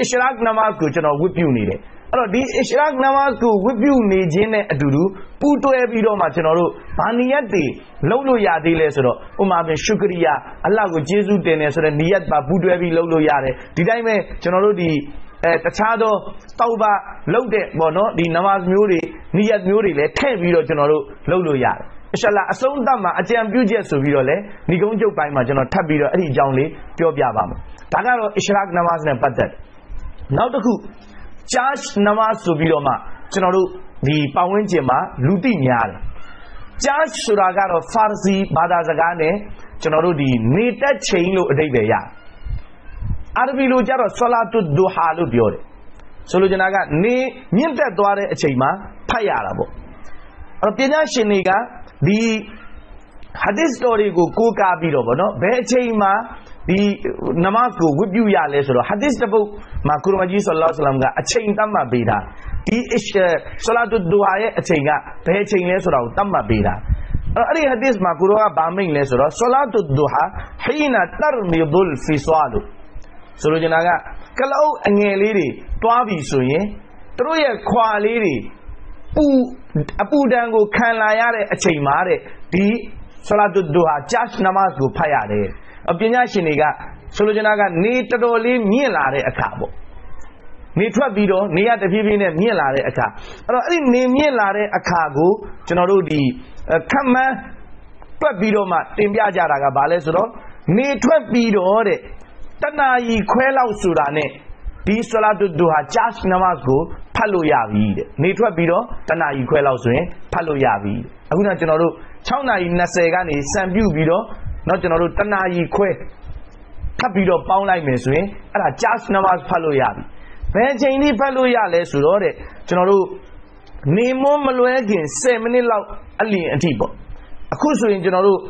[SPEAKER 1] အစ္စရာတ်နမတ်ကိုကျွန်တော်ဝတ်ပြုနေတယ်အဲ့တော့ဒီအစ္စရာတ်နမတ်ကိုဝတ်ပြုနေခြင်းနဲ့အတူတူပူးတွဲပြီးတော့မှကျွန်တော်တို့ဘာနီယတ်တွေလုပ်လို့ရသေးလဲဆိုတော့ဥမာပြင်ရှုကရိယာအလ္လာဟ်ကိုကျေးဇူးတင်တယ်ဆိုတဲ့နီယတ်ပါပူးတွဲပြီးလုပ်လို့ရတယ်ဒီတိုင်းပဲကျွန်တော်တို့ဒီတခြားသောတောက်ပါလုပ်တဲ့ပေါ့နော်ဒီနမတ်မျိုးတွေနီယတ်မျိုးတွေလည်းထည့်ပြီးတော့ကျွန်တော်တို့လုပ်လို့ရတယ်အရှလာအဆုံးသတ်မှာအကြံပြုချက်ဆိုပြီးတော့လေဏိကုံးကျုပ်ပိုင်းမှာကျွန်တော်ထပ်ပြီးတော့အဲ့ဒီအကြောင်းလေးပြောပြပါမယ်ဒါကတော့အစ္စရာတ်နမတ်နဲ့ပတ်သက်နောက်တစ်ခုဂျာရှ်နမတ်ဆိုပြီးတော့မှကျွန်တော်တို့ဒီပတ်ဝန်းကျင်မှာလူသိများတယ်ဂျာရှ်ဆိုတာကတော့ဖာစီဘာသာစကားနဲ့ကျွန်တော်တို့ဒီနေတက်ချိန်လို့အဓိပ္ပာယ်ရအာရဘီလိုကျတော့ဆလာတုဒ်ဒူဟာလို့ပြောတယ် ဆိုလိုချင်တာကနေမြင့်တက်သွားတဲ့အချိန်မှာဖတ်ရတာပေါ့အဲ့တော့ပညာရှင်တွေကဒီဟာဒီသ်တော်တွေကိုကိုးကားပြီးတော့ဗောနော်ဘယ်အချိန်မှာဒီနမတ်ကိုဝတ်ပြုရလဲဆိုတော့ဟာဒီသ်တစ်ပုဒ်မှာကုရ်အာန်ကြီးဆလ္လာလဟ်အလัยဟိဝါစလမ်ကအချိန်သတ်မှတ်ပေးတာဒီဆလာတုဒ်ဒူဟာရဲ့အချိန်ကဘယ်အချိန်လဲဆိုတာကိုသတ်မှတ်ပေးတာအဲ့ဒီဟာဒီသ်မှာကုရ်အာန်ကဗာမိတ်လဲဆိုတော့ဆလာတုဒ်ဒူဟာဟီနာတရမီဒุลဖီဆွာလုဆိုလိုချင်တာကကလောအငယ်လေးတွေတွားပြီဆိုရင်သူတို့ရဲ့ခွာလေးတွေအပူဒဏ်ကိုခံလာရတဲ့အချိန်မှာတဲ့ဒီဆလာတုဒ်ဒူဟာဂျတ်နမတ်ကိုဖတ်ရတယ်ပညာရှင်တွေကဆိုလိုချင်တာကနေတော်တော်လေးမြင့်လာတဲ့အခါပေါ့နေထွက်ပြီးတော့နေရတဖြည်းဖြည်းနဲ့မြင့်လာတဲ့အခါအဲ့တော့အဲ့ဒီနေမြင့်လာတဲ့အခါကိုကျွန်တော်တို့ဒီခမန်းတွက်ပြီးတော့မှတင်ပြကြတာကဘာလဲဆိုတော့နေထွက်ပြီးတော့တဲ့တနာရီခွဲလောက်ဆိုတာနဲ့ဒီဆလာတုဒ်ဒူဟာဂျတ်နမတ်ကိုဖတ်လို့ရပြီတဲ့နေထွက်ပြီးတော့တနာရီခွဲလောက်ဆိုရင်ဖတ်လို့ရပြီအခုနကကျွန်တော်တို့6:20ကနေစံပြုပြီးတော့နော်ကျွန်တော်တို့တနာရီခွဲထပ်ပြီးတော့ပေါင်းလိုက်မယ်ဆိုရင်အဲ့ဒါဂျတ်နမတ်ဖတ်လို့ရပြီဘယ်ချိန်ထိဖတ်လို့ရလဲဆိုတော့တဲ့ကျွန်တော်တို့နေမွန်းမလွဲခင်10မိနစ်လောက်အလျင်အထိပေါ့အခုဆိုရင်ကျွန်တော်တို့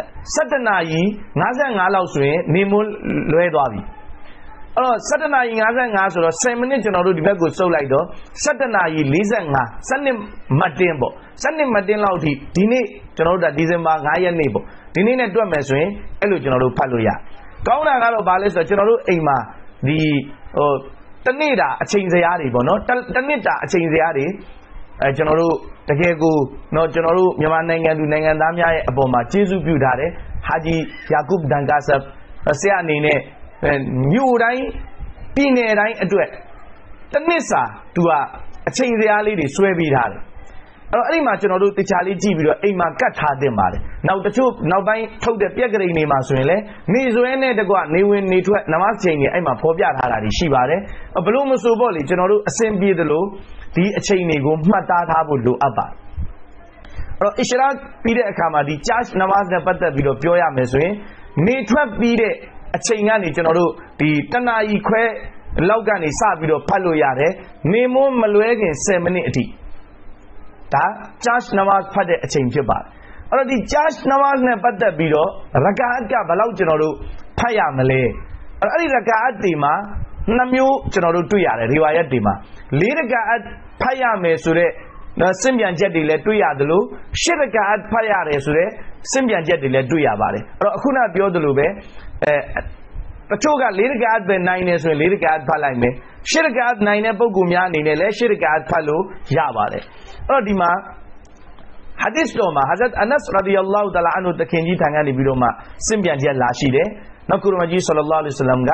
[SPEAKER 1] 17နာရီ55လောက်ဆိုရင်နေမွန်းလွဲသွားပြီအဲ့တော့17နာရီ55ဆိုတော့10မိနစ်ကျွန်တော်တို့ဒီဘက်ကိုစုပ်လိုက်တော့17နာရီ45 12မတ်တင်းပေါ့12မတ်တင်းလောက်အထိဒီနေ့ကျွန်တော်တို့ဒါဒီဇင်ဘာ9ရက်နေ့ပေါ့ဒီနေ့နဲ့တွက်မယ်ဆိုရင်အဲ့လိုကျွန်တော်တို့ဖတ်လို့ရကောင်းတာကတော့ဘာလဲဆိုတော့ကျွန်တော်တို့အိမ်မှာဒီတနေ့တာအချိန်စရာတွေပေါ့နော်တနစ်တာအချိန်စရာတွေကျွန်တော်တို့တကယ်ကိုနော်ကျွန်တော်တို့မြန်မာနိုင်ငံသူနိုင်ငံသားများရဲ့အပေါ်မှာကျေးဇူးပြုထားတယ်ဟာဂျီယာကုပ်ဒန်ကာဆပ်ဆရာအနေနဲ့မြို့တိုင်းပြည်နယ်တိုင်းအတွက်တနစ်စာသူကအချိန်စရာလေးတွေဆွဲပေးထားတယ်အဲ့တော့အဲ့ဒီမှာကျွန်တော်တို့တခြားလေးကြည့်ပြီးတော့အိမ်မှာကတ်ထားတင်ပါတယ်နောက်တချို့နောက်ပိုင်းထုတ်တဲ့ပြက်ကလေးတွေမှာဆိုရင်လည်းနေဆွဲနဲ့တကွနေဝင်နေထွက်နမတ်ချိန်တွေအဲ့မှာဖော်ပြထားတာတွေရှိပါတယ်ဘလို့မဆိုပေါ့လေကျွန်တော်တို့အစဉ်ပြေသလိုဒီအချိန်တွေကိုမှတ်သားထားဖို့လိုအပ်ပါတယ်အဲ့တော့အစ္စလာမ်ပြီးတဲ့အခါမှာဒီဂျတ်နမတ်နဲ့ပတ်သက်ပြီးတော့ပြောရမယ်ဆိုရင်နေထွက်ပြီးတဲ့အချိန်ကနေကျွန်တော်တို့ဒီတနာရီခွဲလောက်ကနေစပြီးတော့ဖတ်လို့ရတယ်နေမွန်းမလွဲခင်10မိနစ်အထိဒါဂျတ်နမတ်ဖတ်တဲ့အချိန်ဖြစ်ပါတယ်အဲ့တော့ဒီဂျတ်နမတ်နဲ့ပတ်သက်ပြီးတော့ရကာအတ်ကဘယ်လောက်ကျွန်တော်တို့ဖတ်ရမလဲအဲ့ဒီရကာအတ်တွေမှာ2မျိုးကျွန်တော်တို့တွေ့ရတယ်ရီဝါယတ်တွေမှာ4ရကာအတ်ဖတ်ရမယ်ဆိုတဲ့စင်ပြန်ချက်တွေလည်းတွေ့ရတယ်လို့8ရကာအတ်ဖတ်ရတယ်ဆိုတဲ့စင်ပြန်ချက်တွေလည်းတွေ့ရပါတယ်အဲ့တော့အခုနပြောသလိုပဲတချို့က4ရကာအတ်ပဲနိုင်နေဆိုရင်4ရကာအတ်ဖတ်လိုက်မယ်8ရကာအတ်နိုင်တဲ့ပုဂ္ဂိုလ်များအနေနဲ့လည်း8ရကာအတ်ဖတ်လို့ရပါတယ်အဲ့တော့ဒီမှာဟာဒီသ်တော်မှာဟာဇတ်အနတ်ရာဒီယல்லாဟူတအာလာအန်ဟူတခင်ကြီးထံကနေပြီးတော့မှစင်ပြန်ချက်လာရှိတယ်နောက်ကုရ်အာန်ကြီးဆလ္လာလဟ်အလိုင်းဝါဆလမ်က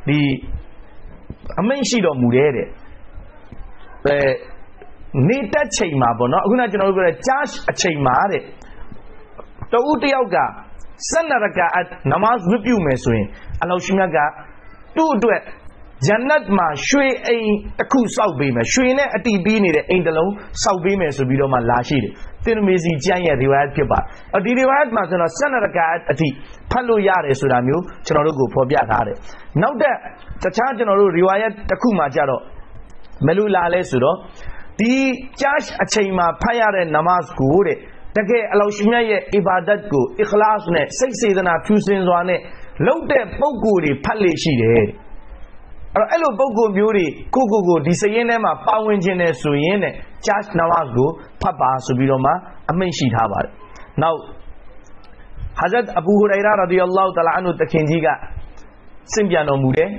[SPEAKER 1] ဒီအမိန့်ရှိတော်မူတဲ့နေတက်ချိန်မှာပေါ့နော်အခုနကျွန်တော်တို့ပြောတဲ့ဂျတ်အချိန်မှာတဲ့တဦးတယောက်က12ရကာအတ်နမတ်ဝတ်ပြုမယ်ဆိုရင်အလ္လာဟ်ရှိမြတ်ကသူ့အတွက်ဂျန်နတ်မှာရွှေအိမ်တစ်ခုစောက်ပေးမယ်ရွှေနဲ့အတီးပြီးနေတဲ့အိမ်တစ်လုံးစောက်ပေးမယ်ဆိုပြီးတော့မှလာရှိတယ်တင်မီစီကျမ်းရဲ့ရီဝါယတ်ဖြစ်ပါဒီရီဝါယတ်မှာဆိုတော့12ရကာအတ်အထိဖတ်လို့ရတယ်ဆိုတာမျိုးကျွန်တော်တို့ကိုဖော်ပြထားတယ်နောက်တခြားကျွန်တော်တို့ရီဝါယတ်တစ်ခုမှကြတော့မလူလာလဲဆိုတော့ဒီဂျတ်အချိန်မှာဖတ်ရတဲ့နမတ်ကိုတဲ့တကယ်အလ္လာဟ်ရှိမြတ်ရဲ့အီဘာဒတ်ကိုအခလာစ်နဲ့စိတ်စေတနာဖြူစင်စွာနဲ့လုပ်တဲ့ပုံကိုယ်တွေဖတ်လေရှိတယ်အဲ့လိုပုံကိုယ်မျိုးတွေကိုဒီစရင်ထဲမှာပါဝင်ခြင်းနဲ့ဆိုရင်တဲ့ဂျတ်နမတ်ကိုဖတ်ပါဆိုပြီးတော့မှအမိန့်ရှိထားပါတယ်နောက်ဟာဇတ်အဘူဟူရိုင်ရာရာဒီယல்லாဟူတအာလာအန်ဟူတခင်ကြီးကစင်ပြန်တော်မူတယ်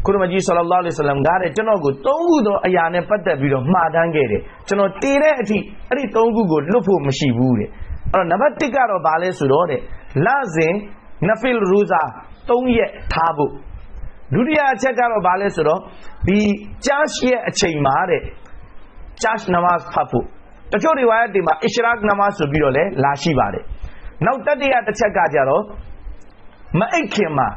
[SPEAKER 1] ကုရ်အာန်ကြီးဆလ္လာလဟ်အလိုင်းဝါဆလမ်ကတဲ့ကျွန်တော်ကို3ခုသောအရာနဲ့ပတ်သက်ပြီးတော့မှားတမ်းခဲ့တယ်ကျွန်တော်တည်တဲ့အထိအဲ့ဒီ3ခုကိုလွတ်ဖို့မရှိဘူးတဲ့အဲ့တော့နံပါတ်1ကတော့ဘာလဲဆိုတော့တဲ့လဇင်နဖီလ်ရူဇာ3ရက်ထားဖို့ဒုတိယအချက်ကတော့ဘာလဲဆိုတော့ဒီဂျတ်ရဲ့အချိန်မှာတဲ့ဂျတ်နမတ်ဖတ်ဖို့တချို့ရီဝါယတ်တွေမှာအရှရာတ်နမတ်ဆိုပြီးတော့လည်းလာရှိပါတယ်နောက်တတိယတစ်ချက်ကကြတော့မအိတ်ခင်မှာ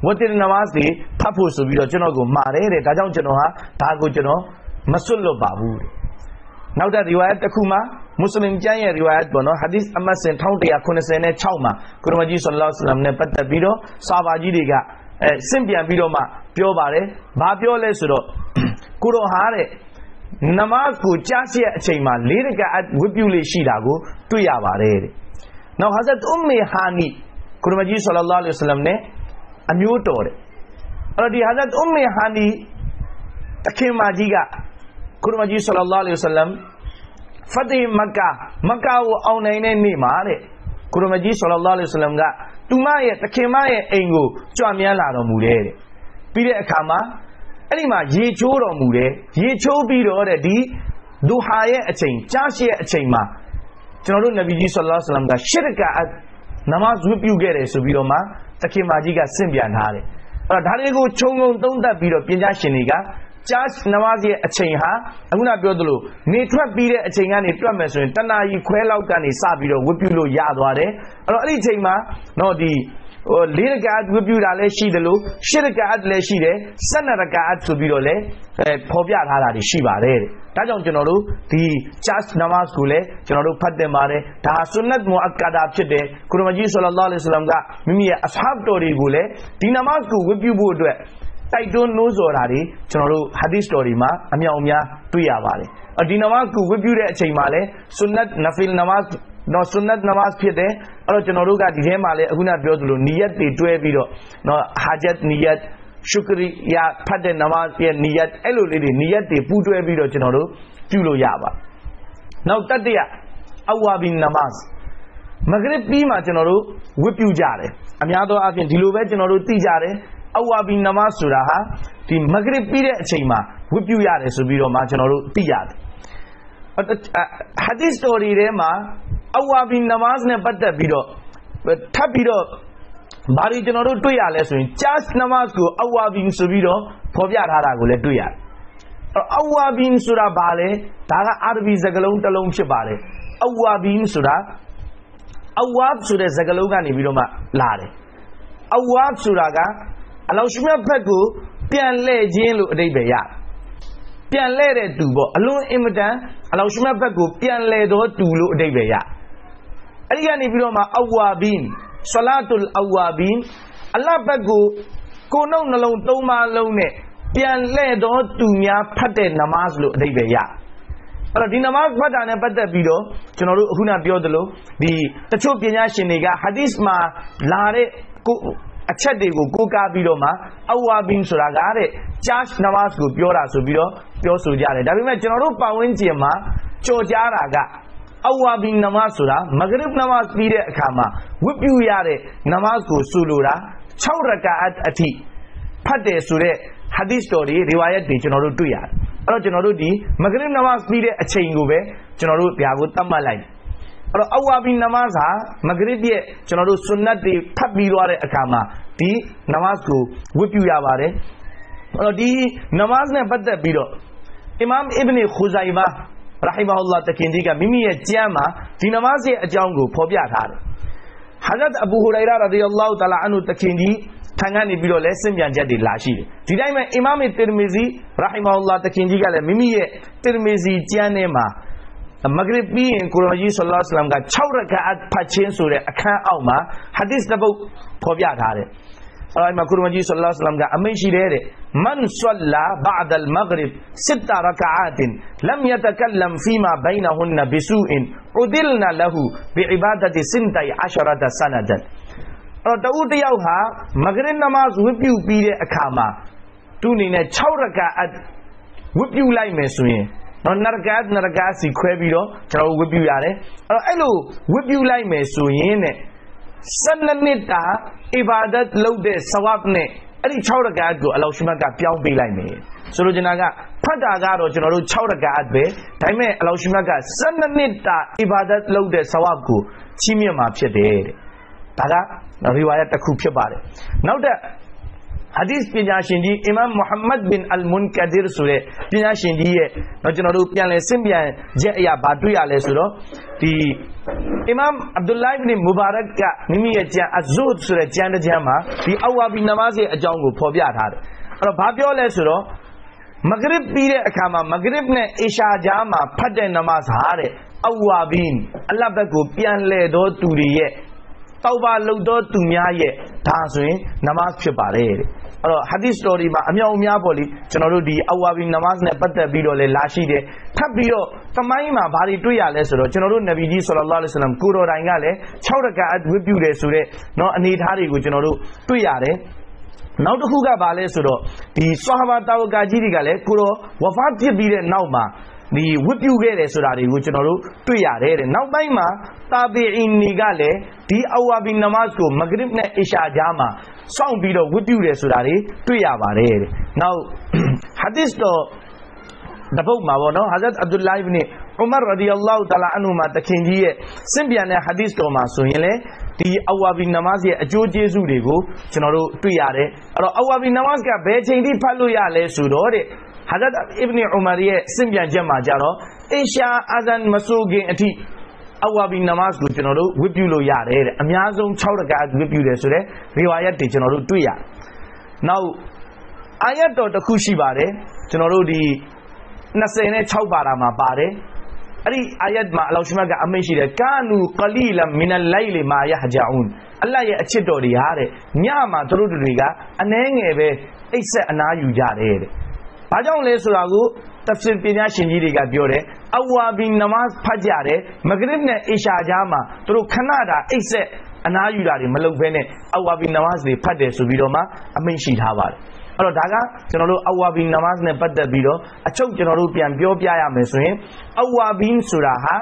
[SPEAKER 1] ဝတ်တနမတ်တွေဖတ်ဖို့ဆိုပြီးတော့ကျွန်တော်ကိုမှာတယ်တဲ့ဒါကြောင့်ကျွန်တော်ဟာဒါကိုကျွန်တော်မစွတ်လွတ်ပါဘူးနောက်တဲ့ရီဝါယတ်တစ်ခုမှာမွတ်စလင်ကျမ်းရဲ့ရီဝါယတ်ပေါ့နော်ဟာဒီသ်အမတ်စင်1196မှာကုရ်အာန်ကြီးဆလ္လာလဟ်အလัยဟိဝါစလမ်နဲ့ပတ်သက်ပြီးတော့ဆာဘာကြီးတွေကစင့်ပြန်ပြီးတော့မှပြောပါတယ်ဘာပြောလဲဆိုတော့ Kuro Hare Namasku Chasia Chema, Lyrica at Wipuli Shidago, Tuyavare. Now Hazat Hani, Kurumaji Sallallahu Alaihi Wasallam ne, a new tore. Or the Hazat Hani, Takemajiga, Kurumaji Sallallahu Alaihi Wasallam, Fatih Makkah Aunaine Nimare, Kurumaji Sallallahu Alaihi Wasallam, Tumaya, Takemaya Engo, Chuamiala Mure, Pide Akama. Anima, ye choro mure, ye chobiro ready, do higher a chain, charge a chainma. General Nabiji Sallallahu Alaihi Wasallam, Shirka at Namaz whip you get a subiroma, Takemajiga Symbian Hare. But Harigo Chongo don't that bit of Pinashiniga, charge Namazi a chainha, Amuna Biodolo, Nitra Bide a chain and a trameson, Tana you quell out and a sabiro, whip you lo yadware, or any chainma, no the. Lyrica would be Leshi the Lu, Shirka Leshide, Sanaraka Subirole, Pobia Haradi Shiva. Tajon Genoru, the Chas Namaskule, Genoru Pademare, Tahasunat Muakada Chede, Kurumaji Sallallahu Alaihi Wasallam, Mimi Ashab Tori Gule, Tinamasku whip you would. I don't know Zorari, Genoru Hadith story ma, Amia Tuyavare. A Dinamasku whip you at Chimale, Sunat Nafil Namas. No Sunnat Namaz Pide, or Genoruga Gemale, Aguna Biodulu, Niyat, the Duebido, no Hajat Niyat, Shukri, Ya, Paden Namaz, Niyat, Elulidi, Niyat, the Putu Ebido Genoru, Pulo Yaba. Now Tadia, Awabin Namaz. Maghrib Pima Genoru, whip you jare. Amiado Avian Diluve Genoru Tijare, Awabin Namaz Suraha, the Maghrib Pide Chema, whip you yare, Subiro Majanoru Tiyat. But Hadith story Rema. Awabin Namaz ne Pata Bido, but Tapido Bari Genoru Tuya lesson, Chas Namasku, Awabin Subido, Povia Haragule Tuya. Awabin Surabale, Tara Arbi Zagalon Talon Shibare, Awabin Sura, Awab Sura Zagalogani Vidoma Lare, Awab Suraga, Alaushma Pegu, Pian Le Jelu Rebeya. Pian Le Dubo, alone imita, Alaushma Pegu, Pian Le do Tulu Rebeya. Aliani Vidoma Awabin, Salatul Awabin, Allah Bagu, Kono Nalon Toma Lone, Pian Ledo Tumia Pate Namazlu, Debeya. The Namaz Padana Pata Bido, General Huna Biodolo, the Chopiana Shiniga, Hadisma, Lare, Achadego, Kuka Bidoma, Awabin Suragare, Chash Namasku, Piora Subido, Piosu Jare. That we met General Pawinchima, Chojaraga. Awabin Namasura, Maghrib Namaz Pide Kama, whip you yare, Namasku Sulura, Chauraka at Ati, Pate Sure, Hadith story, Riwayat de Genoru Tuya. Or Genoru di, Maghrib Namaz Pide a Chaingube, Genoru Piavutamalai. Or Awabin Namaza, Maghrib Genoru Sunnati, Pabiware Akama, the Namasku, whip you yavare, or the Namazne Pata Bido. Imam Ibn Khuzaimah. Rahimahullah Takindiga, Mimi Jama, Tinamazi Ajango, Pobiatar. Hazrat Abu Huraira radiallahu ta'ala anu Takindi, Tangani Bido lesson Yanjadi Lashi. Did I make Imam Tirmizi, Rahimahullah Takindiga, Mimi Tirmizi Janema, a Maghrib being Kurumaji Sallallahu Alaihi Wasallam got Chauraka at Pachin Sure, Aka Auma, Hadith the book Pobiatar. Kurumaji Sallallahu Alaihi Wasallam got Amenshi Man Salla Ba'd al Maghrib, Sitta Raka'atin, Lam Yatakallam Fima Bainahunna Bisu'in, Udilna Lahu, Bi'ibadati Sintai Asharata Sanadan. Tauti Yauha, Maghrib Namaz whip you pide Akama, Tunine Chauraka at whip you like Mesuin. Non Nargat Naragasi Quebido, Chau whip you yare, Elo whip you like Mesuin. Sananita, Ibadat Lode Sawapne, Adi Chauragat go, Alaushimaka Piao be like me. Surujanaga, Padagaro, General Chauragat be, Time Alaushimaka, Sananita, Ibadat Lode Sawapku, Chimiama Pede. Taga, Riwayat Kupia Bare. Now the Hadith Pinashindi, Imam Muhammad bin Al Munkadir Sure, Pinashindi, Najonaru Pian Simbian, Jaya Batuya Lesuro, the Imam Abdullah ibn Mubarak, Mimi Azud Sure Janda Jama, the Awabi Namazi Ajango, Pobiatar, or Babio Lesuro, Maghrib Pire Akama, Maghrib ne Isha Jama, Pade Namaz Hare, Awabin, Allah Baku, Pian Le do Turiye. တောက်ပါလုံသောသူများရဲ့ဒါဆိုရင်နမတ်ဖြစ်ပါတယ်တဲ့အဲ့တော့ဟာဒီစ်တော်ဒီမှာအမြောက်အများပေါ့လေကျွန်တော်တို့ဒီအဝါဘီနမတ်နဲ့ပတ်သက်ပြီးတော့လဲလာရှိတယ်ထပ်ပြီးတော့သမိုင်းမှာဘာတွေတွေ့ရလဲဆိုတော့ကျွန်တော်တို့နဗီကြီးဆလ္လာလာဟ်အလိုင်းဝါဆလမ်ကိုတော်တိုင်ကလည်း6ရကာအတ်ဝတ်ပြုတယ်ဆိုတော့เนาะအနေထားတွေကိုကျွန်တော်တို့တွေ့ရတယ်နောက်တစ်ခုကဘာလဲဆိုတော့ဒီဆွာဟာဘာတာဝကာကြီးတွေကလည်းကိုတော်ဝဖားဖြစ်ပြီးတဲ့နောက်မှာဒီဝတ်ပြုခဲ့တယ်ဆိုတာတွေကိုကျွန်တော်တို့တွေ့ရတယ်တဲ့နောက်ပိုင်းမှာတာဘီအင်တွေကလည်းဒီအဝါဘီနမတ်ကိုမဂရစ်နဲ့အီရှာကြားမှာစောင့်ပြီးတော့ဝတ်ပြုတယ်ဆိုတာတွေတွေ့ရပါတယ်တဲ့နောက်ဟာဒီစ်တော်တပုတ်မှာပေါ့နော်ဟာဇတ်အဗ်ဒူလာအစ်ဘ်ဥမာရဒီအလ္လာဟူတအာလာအန်ဟူမှာတခင်ကြီးရဲ့စင်ပြန်တဲ့ဟာဒီစ်တော်မှာဆိုရင်လေဒီအဝါဘီနမတ်ရဲ့အကျိုးကျေးဇူးတွေကိုကျွန်တော်တို့တွေ့ရတယ်အဲ့တော့အဝါဘီနမတ်ကဘယ်ချိန်ထိဖတ်လို့ရလဲဆိုတော့တဲ့ဟာဇတ်အစ်ဘ်ဥမာရဲ့စင်ပြန်ချက်မှာကြတော့အီရှာအာဇန်မဆိုခင်အထိအဝါဘီနမတ်ကိုကျွန်တော်တို့ဝတ်ပြုလို့ရတယ်တဲ့အများဆုံး6ရကာဝတ်ပြုတယ်ဆိုတဲ့ရီဝါယတ်တွေကျွန်တော်တို့တွေ့ရနောက်အာယတ်တော်တစ်ခုရှိပါတယ်ကျွန်တော်တို့ဒီ26ပါရာမှာပါတယ်အဲ့ဒီအာယတ်မှာအလ္လာဟ်ရှမတ်ကအမိန့်ရှိတယ်ကာနူကလီလမင်အလ်လိုင်လမာယဟဂျာအွန်အလ္လာဟ်ရဲ့အချစ်တော်တွေဟာတဲ့ညမှာသူတို့တွေကအနှဲငယ်ပဲအိပ်ဆက်အနားယူကြတယ်တဲ့ဘာကြောင့်လဲဆိုတာကိုတဖ်ဆင်ပညာရှင်ကြီးတွေကပြောတယ်အဝါဘီနမတ်ဖတ်ကြတယ်မဂရစ်နဲ့အီရှာကြားမှာသူတို့ခဏတာအိပ်ဆက်အနားယူတာတွေမလုပ်ဘဲနဲ့အဝါဘီနမတ်တွေဖတ်တယ်ဆိုပြီးတော့မှအမိန့်ရှိထားပါတယ်အဲ့တော့ဒါကကျွန်တော်တို့အဝါဘီနမတ်နဲ့ပတ်သက်ပြီးတော့အချုပ်ကျွန်တော်တို့ပြန်ပြောပြရမယ်ဆိုရင်အဝါဘီဆိုတာဟာ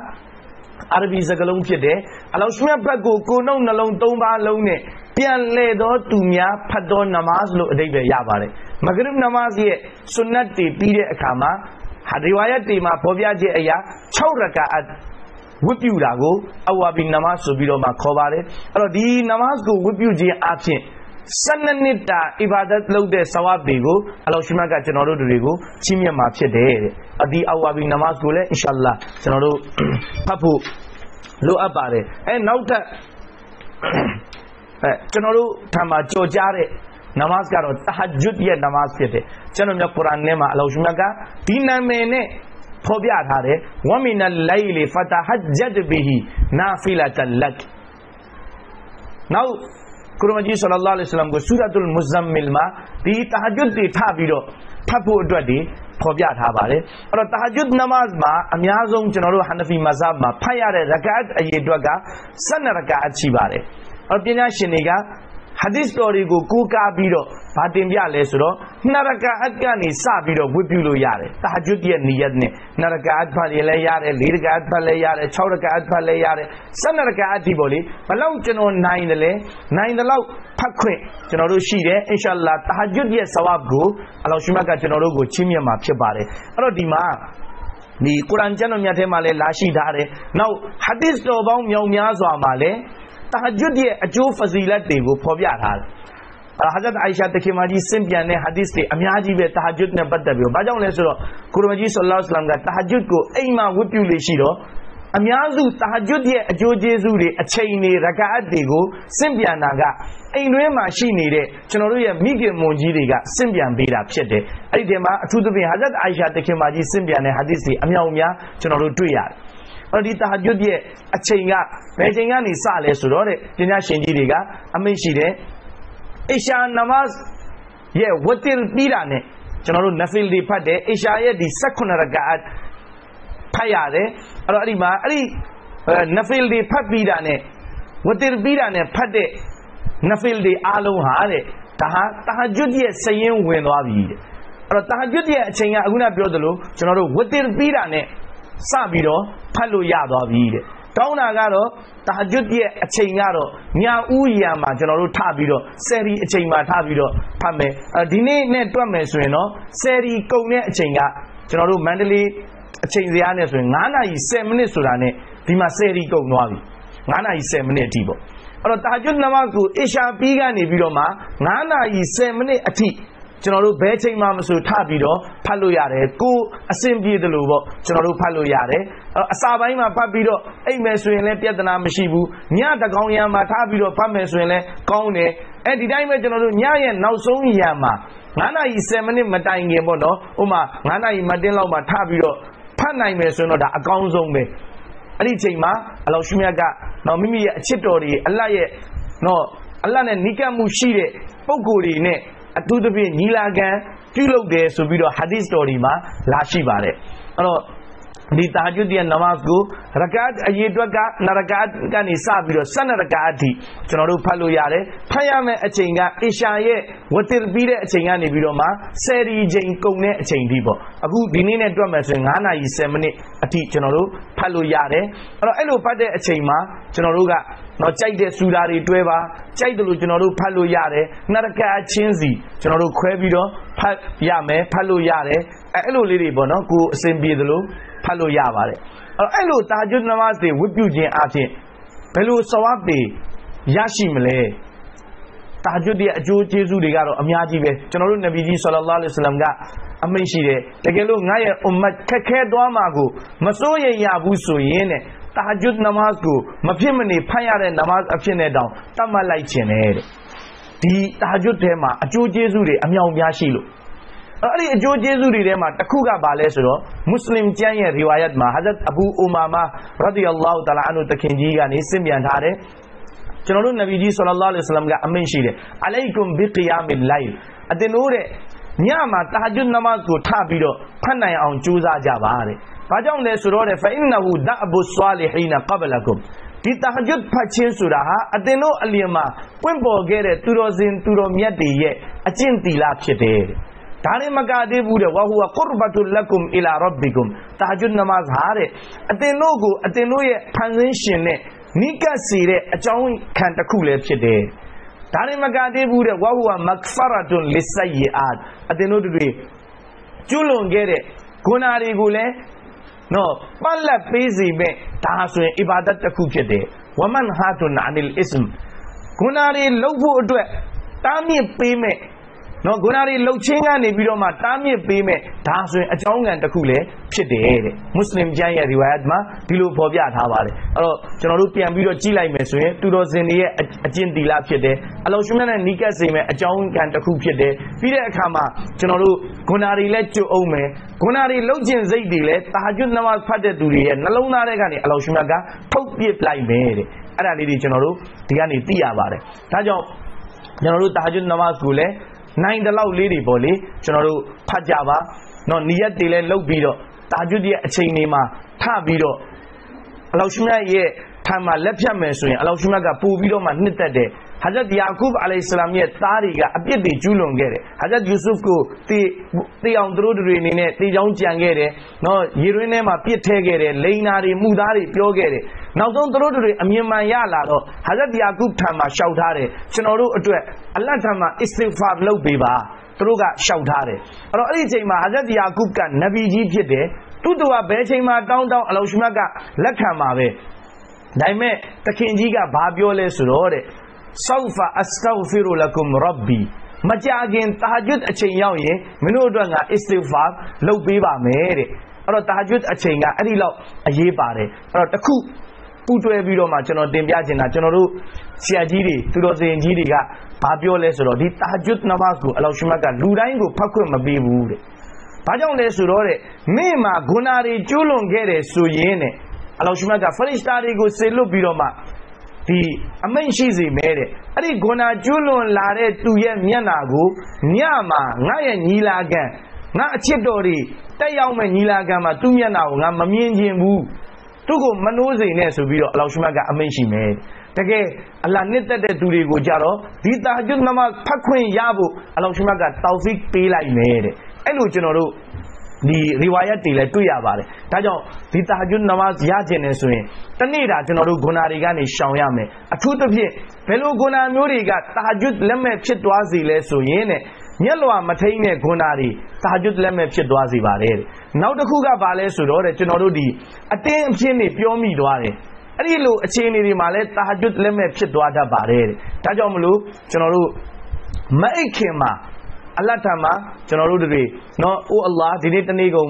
[SPEAKER 1] အာရဘီစကားလုံးဖြစ်တယ်အလ္လာဟ်ရှမြတ်ဘက်ကိုကိုယ်နှုတ်နှလုံး၃ပါးလုံးနဲ့ပြန်လဲသောသူများဖတ်သောနမတ်လို့အဓိပ္ပာယ်ရပါတယ်မဂရစ်နမတ်ရဲ့ဆွန်နတ်တွေပြီးတဲ့အခါမှာဟာရီဝါယတ်တွေမှာဖော်ပြချက်အရာ6ရကာအတ်ဝတ်ပြုတာကိုအဝါဘီနမတ်ဆိုပြီးတော့မှခေါ်ပါတယ်အဲ့တော့ဒီနမတ်ကိုဝတ်ပြုခြင်းအပြင်12နှစ်တာအီဘာဒတ်လုပ်တဲ့ဆဝတ်တွေကိုအလ္လာဟ်ရှမတ်ကကျွန်တော်တို့တွေကိုချီးမြှင့်မှာဖြစ်တယ်တဲ့အဒီအဝါဘီနမတ်ကိုလည်းအင်ရှာအလ္လာဟ်ကျွန်တော်တို့ဖတ်ဖို့လိုအပ်ပါတယ်နောက်ထပ်ကျွန်တော်တို့ထံမှာကြော်ကြားတဲ့နမတ်ကတော့တဟဂျွတ်ရဲ့နမတ်ဖြစ်တယ်ကျွန်တော်မြတ်ကုရ်အာန်ထဲမှာအလ္လာဟ်ရှမတ်ကဒီနာမည်နဲ့ဖော်ပြထားတယ်ဝမီနလ်လိုင်လီဖတဟဂျတ်ဘီဟီနာဖီလတလတ်နောက်ကုရ်အာန်ကြီးဆလ္လာလာဟ်အလိုင်းဝါဆလမ်ကိုဆူရတ်ုလ်မုဇ္ဇမ်မီလ်မှာဒီတဟဂျွတ်တွေထပြီးတော့ဖတ်ဖို့အတွက်ဒီဖော်ပြထားပါတယ်အဲ့တော့တဟဂျွတ်နမတ်မှာအများဆုံးကျွန်တော်တို့ဟန်နဖီမဇ်ဟ်မှာဖတ်ရတဲ့ရကာအတ်အရေအတွက်က12ရကာအတ်ရှိပါတယ်အဲ့ပညာရှင်တွေကဟာဒီစ်တော်တွေကိုကိုးကားပြီးတော့ဗာတင်ပြလဲဆိုတော့2ရကာအတ်ကနေစပြီးတော့ဝတ်ပြုလို့ရတယ်တဟဂျွတ်ရဲ့နီယတ်နဲ့2ရကာအတ်ဖတ်ရလဲရတယ်4ရကာအတ်ဖတ်လဲရတယ်6ရကာအတ်ဖတ်လဲရတယ်12ရကာအတ်ဒီပေါ့လေဘလောက်ကျွန်တော်နိုင်တယ်လဲနိုင်တယ်လို့ဖတ်ခွင့်ကျွန်တော်တို့ရှိတယ်အင်ရှာအလ္လာဟ်တဟဂျွတ်ရဲ့ဆဝတ်ကိုအလ္လာဟ်ရှမတ်ကကျွန်တော်တို့ကိုချီးမြှင့်မှာဖြစ်ပါတယ်အဲ့တော့ဒီမှာဒီကုရ်အာန်ကျမ်းတော်မြတ်ထဲမှာလည်းလာရှိထားတယ်နောက်ဟာဒီစ်တော်ပေါင်းမြောက်များစွာမှာလည်းတဟဂျွတ်ရဲ့အကျိုးဖဇီလတ်တွေကိုဖော်ပြထားတယ်ဟာဇတ်အိုင်ရှာတခင်မကြီးစင်ပြန်တဲ့ဟာဒီစ်တွေအများကြီးပဲတဟဂျွတ်နဲ့ပတ်သက်ပြီးဘာကြောင့်လဲဆိုတော့ကုရ်အာန်ကြီးဆလ္လာလာဟ်အလိုင်းဝါဆလမ်ကတဟဂျွတ်ကိုအိမ်မှာဝတ်ပြုလေရှိတော့အများစုတဟဂျွတ်ရဲ့အကျိုးကျေးဇူးတွေအချိန်တွေရကာအတ်တွေကိုစင်ပြန်တာကအိမ်တွင်းမှာရှိနေတဲ့ကျွန်တော်တို့ရဲ့မိခင်မွန်ကြီးတွေကစင်ပြန်ပေးတာဖြစ်တယ်အဲ့ဒီတည်းမှာအထူးသဖြင့်ဟာဇတ်အိုင်ရှာတခင်မကြီးစင်ပြန်တဲ့ဟာဒီစ်တွေအမြောက်အများကျွန်တော်တို့တွေ့ရတယ်အဲ့ဒီတဟဂျွတ်ရဲ့အချိန်ကဘယ်ချိန်ကနေစလဲဆိုတော့တဲ့ပညာရှင်ကြီးတွေကအမိန့်ရှိတယ်အီရှာနမတ်ရဲ့ဝတ်တင်ပြီးတာနဲ့ကျွန်တော်တို့နဖီလ်တွေဖတ်တယ်အီရှာရဲ့ဒီ18ရကာအတ်ဖတ်ရတယ်အဲ့တော့အဲ့ဒီမှာအဲ့ဒီနဖီလ်တွေဖတ်ပြီးတာနဲ့ဝတ်တင်ပြီးတာနဲ့ဖတ်တဲ့နဖီလ်တွေအားလုံးဟာတဲ့ဒါဟာတဟဂျွတ်ရဲ့စရင်ဝင်သွားပြီတဲ့အဲ့တော့တဟဂျွတ်ရဲ့အချိန်ကအခုနပြောသလိုကျွန်တော်တို့ဝတ်တင်ပြီးတာနဲ့စပြီးတော့ဖတ်လို့ရသွားပြီတဲ့တောင်းတာကတော့တဟဂျွတ်ရဲ့အချိန်ကတော့ညဦးရံမှာကျွန်တော်တို့ထပြီးတော့ဆယ်ရီအချိန်မှာထပြီးတော့ဖတ်မယ်ဒီနေ့နဲ့တွက်မယ်ဆိုရင်တော့ဆယ်ရီကုန်တဲ့အချိန်ကကျွန်တော်တို့မန္တလေးအချိန်စရာနဲ့ဆိုရင်9နာရီ10မိနစ်ဆိုတာနဲ့ဒီမှာဆယ်ရီကုန်သွားပြီ9နာရီ10မိနစ်အထိပေါ့အဲ့တော့တဟဂျွတ်နမတ်ကိုအီရှာပီးကနေပြီးတော့မှ9နာရီ10မိနစ်အထိကျွန်တော်တို့ဘယ်ချိန်မှမဆိုထပြီးတော့ဖတ်လို့ရတယ်ကိုအဆင်ပြေတယ်လို့ပေါ့ကျွန်တော်တို့ဖတ်လို့ရတယ်အစာပိုင်းမှာဖတ်ပြီးတော့အိမ်မယ်ဆိုရင်လည်းပြဿနာမရှိဘူးညတကောင်ရံမှာထားပြီးတော့ဖတ်မယ်ဆိုရင်လည်းကောင်းတယ်ဒီတိုင်းပဲကျွန်တော်တို့ညရဲ့နောက်ဆုံးရံမှာ9နာရီ10မိနစ်မတိုင်ခင်ပေါ့နော်ဥပမာ9နာရီမတင်လောက်မှာထားပြီးတော့ဖတ်နိုင်မယ်ဆိုရင်တော့ဒါအကောင်းဆုံးပဲ အဲ့ဒီချိန်မှာအလ္လာဟ်ရှုမြတ်ကနော်မိမိရဲ့အချစ်တော်တွေအလ္လာဟ်ရဲ့နော်အလ္လာဟ်နဲ့နီးကပ်မှုရှိတဲ့ပုဂ္ဂိုလ်တွေနဲ့အထူးသဖြင့်ညီလာခံပြုလုပ်တယ်ဆိုပြီးတော့ဟာဒီသ်တော်ဒီမှာလာရှိပါတယ်အဲ့တော့ဒီတာဂျွဒ်ရဲ့နမတ်ကိုရကာတ်အရေးအတွက်ကနရကာတ်ကနေစပြီးတော့12ရကာတ်အထိကျွန်တော်တို့ဖတ်လို့ရတယ်ဖတ်ရမယ့်အချိန်ကအီရှာရဲ့ဝတ္တပြီးတဲ့အချိန်ကနေပြီးတော့မှ10ရီချိန်ကုန်တဲ့အချိန်ထိပေါ့အခုဒီနေ့နဲ့တွက်မယ်ဆိုရင်9နာရီ10မိနစ်အထိကျွန်တော်တို့ဖတ်လို့ရတယ်အဲ့တော့အဲ့လိုဖတ်တဲ့အချိန်မှာကျွန်တော်တို့ကနော်ကြိုက်တဲ့စူရာတွေတွဲပါကြိုက်တယ်လို့ကျွန်တော်တို့ဖတ်လို့ရတယ်နရကာတ်ချင်းစီကျွန်တော်တို့ခွဲပြီးတော့ဖတ်ရမယ်ဖတ်လို့ရတယ်အဲ့လိုလေးတွေပေါ့နော်ကိုအစဉ်ပြေသလိုဖတ်လို့ရပါတယ်အဲ့လိုတာဂျွဒ်နမတ်တွေဝတ်ပြုခြင်းအပြင်ဘယ်လိုဆဝပ်တွေရရှိမလဲတာဂျွဒ်ရဲ့အကျိုးကျေးဇူးတွေကတော့အများကြီးပဲကျွန်တော်တို့နဗီကြီးဆလ္လာလာလဟ်အလိုင်းဝါဆလမ်ကအမိန့်ရှိတယ်တကယ်လို့ငါရဲ့အွမ်မတ်ခက်ခဲသွားမှာကိုမစိုးရိမ်ရဘူးဆိုရင်တဲ့တာဂျွဒ်နမတ်ကိုမဖြစ်မနေဖတ်ရတဲ့နမတ်အဖြစ်နဲ့တောင်တတ်မှတ်လိုက်ခြင်းတဲ့ဒီတာဂျွဒ်ထဲမှာအကျိုးကျေးဇူးတွေအမြောက်များရှိလို့အဲ့ဒီအကျိုးကျေးဇူးတွေထဲမှာတစ်ခုကဘာလဲဆိုတော့မွတ်စလင်ကျမ်းရဲ့ရီဝါယတ်မှာဟာဇတ်အဘူအူမာမာရဒီအလ္လာဟူတအာလာအန်ဟူတခင်ကြီးကနေစင်ပြန်ထားတယ်ကျွန်တော်တို့နဗီကြီးဆလ္လာလာလဟ်အလိုင်းဝါဆလမ်ကအမိန့်ရှိတယ်အလိုင်ကွမ်ဘီကီယာမီလိုင်အတင်တို့တဲ့ညမှာတာဂျွဒ်နမတ်ကိုထပြီးတော့ဖတ်နိုင်အောင်ကြိုးစားကြပါတဲ့ဘာကြောင့်လဲဆိုတော့တဲ့ဖအင်နဟူဒအဘူဆာလီဟီနကဘလကုမ်ဒီတာဂျွဒ်ဖတ်ခြင်းဆိုတာဟာအတင်တို့အလျင်မှာပွင့်ပေါ်ခဲ့တဲ့သူတော်စင်သူတော်မြတ်တွေရဲ့အကျင့်တီလာဖြစ်တယ်ဒါနဲ့မကသေးဘူးတဲ့ဝဟူဝကုရဘတ်လကုမ်အီလာရဘ်ဘီကုမ်တာဂျွဒ်နမတ်ဟာတဲ့အတင်တို့ကိုအတင်တို့ရဲ့ဖန်ဆင်းရှင်နဲ့နိကတ်စီတဲ့အကြောင်းခံတစ်ခုလည်းဖြစ်တယ်ဒါနဲ့မကသေးဘူးတဲ့ဝဟူဝမဂ်ဖရတုန်လစ်ဆိုင်ယအာတ်အတင်တို့တွေကျွလွန်ခဲ့တဲ့ဂုဏ်တွေကိုလည်းနော်ပတ်လက်ပေးစီမဲ့ဒါဆိုရင်အီဘာဒတ်တစ်ခုဖြစ်တယ်ဝမန်ဟာတုန်အနီလ်အစ္စမ်ဂုဏ်တွေလုပ်ဖို့အတွက်တားမြစ်ပေးမဲ့နော်ဂုဏတွေလှုပ်ချင်းကနေပြီးတော့မှတားမြစ်ပေးမဲ့ဒါဆိုရင်အကြောင်းကံတစ်ခုလည်းဖြစ်တယ်တဲ့မွတ်စလင်ကျမ်းရဲ့ရီဝါယတ်မှာဒီလိုဖော်ပြထားပါတယ်အဲ့တော့ကျွန်တော်တို့ပြန်ပြီးတော့ကြည့်လိုက်မယ်ဆိုရင်သူတော်စင်တွေရဲ့အကျင့်တီလာဖြစ်တယ်အလောရှုမြတ်နဲ့နီးကပ်စေမဲ့အကြောင်းကံတစ်ခုဖြစ်တယ်ပြီးတဲ့အခါမှာကျွန်တော်တို့ဂုဏတွေလည်းကျွတ်အောင်မယ်ဂုဏတွေလှုပ်ခြင်းစိတ်တွေလည်းတာဂျွဒ်နမတ်ဖတ်တဲ့သူတွေရဲ့နှလုံးသားထဲကနေအလောရှုမြတ်ကထုတ်ပစ်လိုက်မယ်တဲ့အဲ့ဒါလေးတွေကျွန်တော်တို့ဒီကနေသိရပါတယ်ဒါကြောင့်ကျွန်တော်တို့တာဂျွဒ်နမတ်ကိုလည်းနိုင်တဲ့လောက်လေးတွေပေါ့လေကျွန်တော်တို့ဖတ်ကြပါနော်နီယတ်တွေလည်းလုပ်ပြီးတော့တာဂျွဒ်ရဲ့အချိန်လေးမှာထပြီးတော့အလောရှုမြတ်ရဲ့ထံမှာလက်ဖြတ်မယ်ဆိုရင်အလောရှုမြတ်ကပို့ပြီးတော့မှနှစ်သက်တယ်ဟာဇတ်ယာကုဘ်အလိုင်ဟိဆလမ်ရဲ့သားတွေကအပြစ်တွေကျူးလွန်ခဲ့တယ်ဟာဇတ်ယူဆုဖ်ကိုတေအောင်သူတို့တွေအနေနဲ့တေချောင်းကြံခဲ့တယ်နော်ရေရင်းထဲမှာပြစ်ထဲခဲ့တယ်လိန်နာတွေမှုသားတွေပြောခဲ့တယ်နောက်ဆုံးသူတို့တွေအမြင်မှန်ရလာတော့ဟာဇတ်ယာကုဘ်ထံမှာရှောက်ထားတယ်ကျွန်တော်တို့အတွက်အလ္လာဟ်ထံမှာအစ္စတိဂ်ဖာလုပ်ပေးပါသူတို့ကရှောက်ထားတယ်အဲ့တော့အဲ့ဒီအချိန်မှာဟာဇတ်ယာကုဘ်ကနဗီကြီးဖြစ်တယ်သူတို့ကဘယ်ချိန်မှာတောင်းအလောရှုမြတ်ကလက်ခံပါပဲဒါပေမဲ့တခင်ကြီးကဘာပြောလဲဆိုတော့တဲ့ဆောဖာအစတဂ်ဖီရူလကုမ်ရဘ်ဘီမကြာခင်တာဂျွဒ်အချိန်ရောက်ရင်မင်းတို့အတွက်ငါအစ္စတိဂ်ဖာလုပ်ပေးပါမယ်တဲ့အဲ့တော့တာဂျွဒ်အချိန်ကအဲ့ဒီလောက်အရေးပါတယ်အဲ့တော့တခုပူတွဲပြီးတော့မှကျွန်တော်တင်ပြချင်တာကျွန်တော်တို့ဆရာကြီးတွေသူတော်စင်ကြီးတွေကဘာပြောလဲဆိုတော့ဒီတာဂျွဒ်နမတ်ကိုအလောရှုမြတ်ကလူတိုင်းကိုဖတ်ခွင့်မပေးဘူးတဲ့ဘာကြောင့်လဲဆိုတော့တဲ့မင်းမှာဂုဏတွေကျူးလွန်ခဲ့တယ်ဆိုရင်တဲ့အလောရှုမြတ်ကဖရစ်တာတွေကိုစေလွတ်ပြီးတော့မှဒီအမိန့်ရှိစေမဲတဲ့အဲ့ဒီဂုဏကျူးလွန်လာတဲ့သူရဲ့မျက်နာကိုညမှာငါရဲ့ညီလာခံငါအချစ်တော်တွေတက်ရောက်မဲ့ညီလာခံမှာသူ့မျက်နာကိုငါမမြင်ချင်ဘူးသူ့ကိုမနှိုးစေနဲ့ဆိုပြီးတော့အလောရှုမြတ်ကအမိန့်ရှိမဲတကယ်အလ္လာဟ်နှစ်သက်တဲ့သူတွေကိုကြတော့ဒီတာဂျွဒ်နမတ်ဖတ်ခွင့်ရဖို့အလောရှုမြတ်ကတောက်ဖီကပေးလိုက်မယ်တဲ့အဲ့လိုကျွန်တော်တို့ဒီရီဝါယတ်တွေလည်းတွေ့ရပါတယ်ဒါကြောင့်ဒီတာဂျွဒ်နမတ်ရခြင်းနေဆိုရင်တနေ့တာကျွန်တော်တို့ဂုဏတွေကနေရှောင်ရမယ်အထူးသဖြင့်ဘယ်လိုဂုဏမျိုးတွေကတာဂျွဒ်လက်မဲ့ဖြစ်သွားစေလဲဆိုရင်တဲ့မျက်လွှာမထိန်တဲ့ဂုဏတွေတာဂျွဒ်လက်မဲ့ဖြစ်သွားစေပါတယ်တဲ့နောက်တစ်ခုကဘာလဲဆိုတော့တဲ့ကျွန်တော်တို့ဒီအတင်းအဖြစ်နေပြောမိသွားတယ်အဲ့ဒီလိုအခြေအနေတွေမှာလည်းတာဂျွဒ်လက်မဲ့ဖြစ်သွားတတ်ပါတယ်တဲ့ဒါကြောင့်မလို့ကျွန်တော်တို့မအိတ်ခင်မှာအလ္လာဟ်ထံမှာကျွန်တော်တို့တွေနော်အိုအလ္လာဟ်ဒီနေ့တနေ့ကုန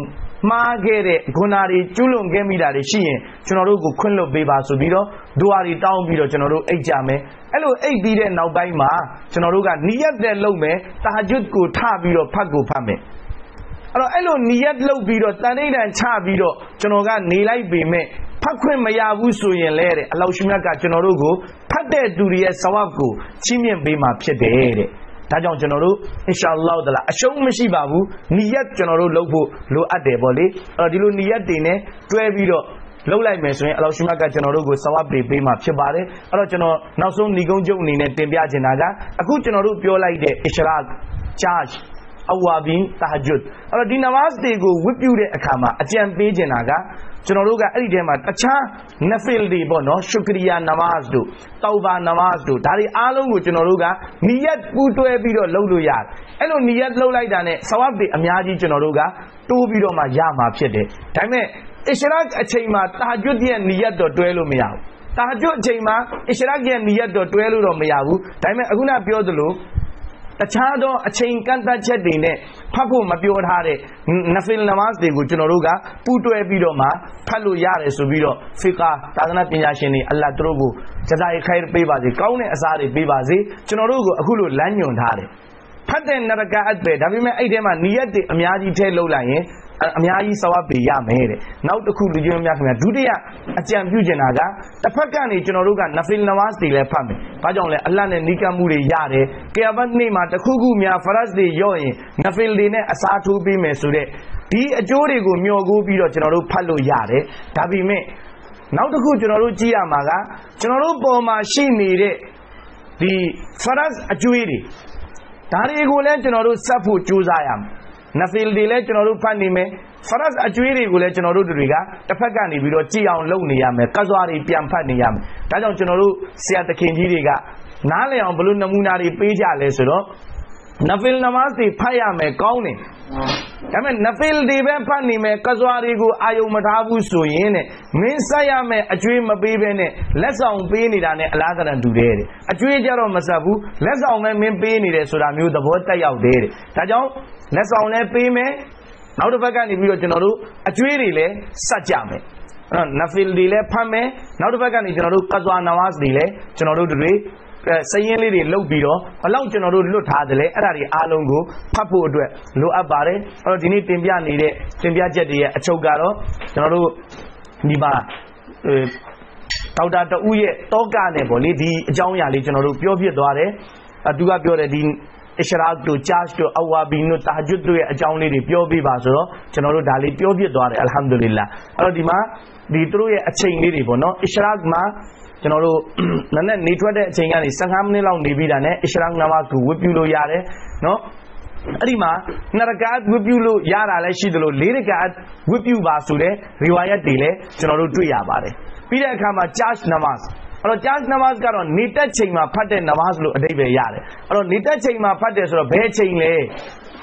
[SPEAKER 1] ်မှားခဲ့တဲ့ဂုဏတွေကျူးလွန်ခဲ့မိတာတွေရှိရင်ကျွန်တော်တို့ကိုခွင့်လွှတ်ပေးပါဆိုပြီးတော့ဒူအာတွေတောင်းပြီးတော့ကျွန်တော်တို့အိတ်ကြမယ်အဲ့လိုအိတ်ပြီးတဲ့နောက်ပိုင်းမှာကျွန်တော်တို့ကနီယတ်တဲ့လုပ်မယ်တာဂျွဒ်ကိုထပြီးတော့ဖတ်ကိုဖတ်မယ်အဲ့တော့အဲ့လိုနီယတ်လုပ်ပြီးတော့တန်ဋိဌာန်ချပြီးတော့ကျွန်တော်ကနေလိုက်ပေမဲ့ဖ တ်ခွင့်မရဘူးဆိုရင်လည်းတဲ့အလောရှင်မြတ်ကကျွန်တော်တို့ကိုဖတ်တဲ့သူတွေရဲ့ဆဝတ်ကိုချီးမြှင့်ပေးမှာဖြစ်တယ်တဲ့ဒါကြောင့်ကျွန်တော်တို့အင်ရှာအလ္လာဟ်တအာလာအရှုံးမရှိပါဘူးနီယတ်ကျွန်တော်တို့လုပ်ဖို့လိုအပ်တယ်ပေါ့လေအဲ့တော့ဒီလိုနီယတ်တွေနဲ့တွဲပြီးတော့လှုပ်လိုက်မယ်ဆိုရင်အလောရှင်မြတ်ကကျွန်တော်တို့ကိုဆဝတ်ပေးမှာဖြစ်ပါတယ်အဲ့တော့ကျွန်တော်နောက်ဆုံးဏီကုန်းချုပ်အနေနဲ့တင်ပြချင်တာကအခုကျွန်တော်တို့ပြောလိုက်တဲ့အရှရာချာဂျ်အဝါဘင်တာဂျွတ်အဲ့တော့ဒီနမတ်တွေကိုဝတ်ပြုတဲ့အခါမှာအကြံပေးချင်တာကကျွန်တော်တို့ကအဲ့ဒီထဲမှာတခြားနဖီလ်တွေပေါ့နော်ရှုကရီယာနမတ်တို့တောဘာနမတ်တို့ဒါတွေအားလုံးကိုကျွန်တော်တို့ကနီယတ်ပူးတွဲပြီးတော့လုပ်လို့ရတယ်အဲ့လိုနီယတ်လုပ်လိုက်တာနဲ့ဆဝတ်တွေအများကြီးကျွန်တော်တို့ကတိုးပြီးတော့မှရမှာဖြစ်တယ်ဒါပေမဲ့အရှရာအချိန်မှာတာဂျွတ်ရဲ့နီယတ်တော့တွဲလို့မရဘူးတာဂျွတ်အချိန်မှာအရှရာရဲ့နီယတ်တော့တွဲလို့တော့မရဘူးဒါပေမဲ့အခုနပြောသလိုတခြားသောအချိန်ကန့်သတ်ချက်တွေနဲ့ဖတ်ဖို့မပြောထားတဲ့နဖီလ်နမတ်တွေကိုကျွန်တော်တို့ကပူးတွဲပြီးတော့မှဖတ်လို့ရတယ်ဆိုပြီးတော့ဖီကာသာသနာပညာရှင်တွေအလ္လာဟ်တို့ကိုဂျဇာအီခိုင်ပေးပါစေကောင်းတဲ့အစားတွေပေးပါစေကျွန်တော်တို့ကိုအခုလိုလမ်းညွှန်ထားတယ်ဖတ်တဲ့နရကာအတ်ပဲဒါပေမဲ့အဲ့ထဲမှာနီယတ်တွေအများကြီးထည့်လုပ်လိုက်ရင်အများကြီးဆဝတ်ပေးရမယ်တဲ့နောက်တစ်ခုလူကြီးများခင်ဗျာဒုတိယအကြံပြုချင်တာကတစ်ဖက်ကနေကျွန်တော်တို့ကနဖီလ်နမတ်တွေလည်းဖတ်မယ်ဘာကြောင့်လဲအလ္လာဟ်နဲ့နီးကပ်မှုတွေရတယ်ကီယာမတ်နေ့မှာတစ်ခုခုများဖရတ်တွေရော့ရင်နဖီလ်တွေနဲ့အစားထိုးပေးမယ်ဆိုတဲ့ဒီအကျိုးတွေကိုမျှော်ကိုးပြီးတော့ကျွန်တော်တို့ဖတ်လို့ရတယ်ဒါပေမဲ့နောက်တစ်ခုကျွန်တော်တို့ကြည့်ရမှာကကျွန်တော်တို့ပေါ်မှာရှိနေတဲ့ဒီဖရတ်အကျွေးတွေဒါတွေကိုလည်းကျွန်တော်တို့စပ်ဖို့ကြိုးစားရမယ်နဖီလ်တွေလည်းကျွန်တော်တို့ဖတ်နေမယ်ဖရတ်အကျွေးတွေကိုလည်းကျွန်တော်တို့တွေကတစ်ဖက်ကနေပြီးတော့ကြည်အောင်လုပ်နေရမယ်ကစွာတွေပြန်ဖတ်နေရမယ်ဒါကြောင့်ကျွန်တော်တို့ဆရာသခင်ကြီးတွေကနားလည်အောင်ဘလို့နမူနာတွေပေးကြလဲဆိုတော့နဖီလ်နမတ်တွေဖတ်ရမယ်ကောင်းတယ်ဒါပေမဲ့နဖီလ်တွေပဲဖတ်နေမယ်ကစွာတွေကိုအာယုံမထားဘူးဆိုရင်တဲ့မင်းဆက်ရမယ်အကျွေးမပေးဘဲနဲ့လက်ဆောင်ပေးနေတာနဲ့အလားတန်တူတယ်တဲ့အကျွေးကြတော့မဆက်ဘူးလက်ဆောင်ပဲမင်းပေးနေတယ်ဆိုတာမျိုးသဘောတက်ရောက်တယ်တဲ့ဒါကြောင့်လက်ဆောင်လည်းပေးမယ်နောက်တစ်ဖက်ကနေပြီးတော့ကျွန်တော်တို့အကျွေးတွေလည်းစက်ကြမယ်အဲ့တော့နဖီလ်တွေလည်းဖတ်မယ်နောက်တစ်ဖက်ကနေကျွန်တော်တို့ကစွာနမတ်တွေလည်းကျွန်တော်တို့တွေစရင်လေးတွေလုတ်ပြီးတော့ဘလောက်ကျွန်တော်တို့လွတ်ထားတယ်လဲအဲ့ဒါတွေအားလုံးကိုဖတ်ဖို့အတွက်လိုအပ်ပါတယ်အဲ့တော့ဒီနေ့တင်ပြနေတဲ့တင်ပြချက်တွေရဲ့အချုပ်ကတော့ကျွန်တော်တို့ဒီမှာဒေါက်တာတဦးရဲ့တောကနဲ့ပေါ့လေဒီအကြောင်းအရာလေးကျွန်တော်တို့ပြောပြသွားတယ်သူကပြောတယ်ဒီအရှရာတို့ချာချ်တို့အဝါဘီတို့တာဂျွတ်တို့ရဲ့အကြောင်းလေးတွေပြောပြပါဆိုတော့ကျွန်တော်တို့ဒါလေးပြောပြသွားတယ်အလ်ဟမ်ဒူလ illah အဲ့တော့ဒီမှာဒီသူတို့ရဲ့အချိန်လေးတွေပေါ့နော်အရှရာမှာကျွန်တော်တို့နည်းနည်းနေထွက်တဲ့အချိန်ကနေ15မိနစ်လောက်နေပြီးတာနဲ့အရှရာနမတ်ကိုဝတ်ပြုလို့ရတယ်နော်အဲ့ဒီမှာ2ရကာတ်ဝတ်ပြုလို့ရတာလည်းရှိတယ်လို့4ရကာတ်ဝတ်ပြုပါဆိုတဲ့ရီဝါယတ်တွေလည်းကျွန်တော်တို့တွေ့ရပါတယ်ပြီးတဲ့အခါမှာချာချ်နမတ်အဲ့တော့ချာချ်နမတ်ကတော့နေတက်ချိန်မှာဖတ်တဲ့နမတ်လို့အဓိပ္ပာယ်ရတယ်အဲ့တော့နေတက်ချိန်မှာဖတ်တယ်ဆိုတော့ဘယ်ချိန်လဲ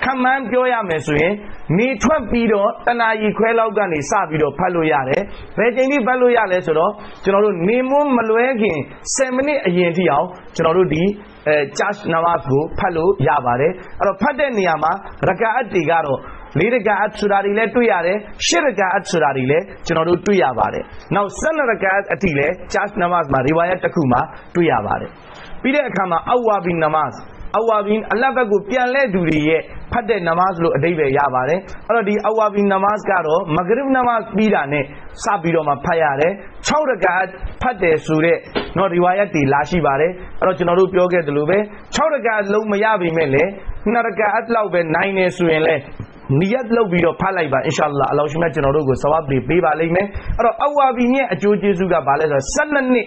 [SPEAKER 1] ခမန်းပြောရမယ်ဆိုရင်နေထွက်ပြီးတော့တနာရီခွဲလောက်ကနေစပြီးတော့ဖတ်လို့ရတယ်ဘယ်ချိန်ထိဖတ်လို့ရလဲဆိုတော့ကျွန်တော်တို့နေမွန်းမလွဲခင်10မိနစ်အရင်ထိအောင်ကျွန်တော်တို့ဒီချာချ်နမတ်ကိုဖတ်လို့ရပါတယ်အဲ့တော့ဖတ်တဲ့နေရာမှာရကာအတ်တွေကတော့4ရကာအတ်ဆိုတာတွေလည်းတွေ့ရတယ်10ရကာအတ်ဆိုတာတွေလည်းကျွန်တော်တို့တွေ့ရပါတယ်နောက်12ရကာအတ်အထိလည်းချာချ်နမတ်မှာရီဝါယတ်တစ်ခုမှာတွေ့ရပါတယ်ပြီးတဲ့အခါမှာအဝါဘီနမတ်အဝါဘီအလ္လာဟ်ဘက်ကိုပြန်လဲသူတွေရဲ့ဖတ်တဲ့နမတ်လို့အဓိပ္ပာယ်ရပါတယ်အဲ့တော့ဒီအဝါဘီနမတ်ကတော့မဂရစ်နမတ်ပြီးတာနဲ့စပြီးတော့မှဖတ်ရတယ်6ရကာတ်ဖတ်တယ်ဆိုတဲ့နော်ရီဝါယတ်တွေလာရှိပါတယ်အဲ့တော့ကျွန်တော်တို့ပြောခဲ့သလိုပဲ6ရကာတ်လုံးမရပါပဲလေ2ရကာတ်လောက်ပဲနိုင်နေဆိုရင်လဲနီယတ်လုပ်ပြီးတော့ဖတ်လိုက်ပါအင်ရှာအလ္လာဟ်အလောရှင်မြတ်ကျွန်တော်တို့ကိုဆဝတ်တွေပေးပါလိမ့်မယ်အဲ့တော့အဝါဘီရဲ့အကျိုးကျေးဇူးကဘာလဲဆိုတော့12နှစ်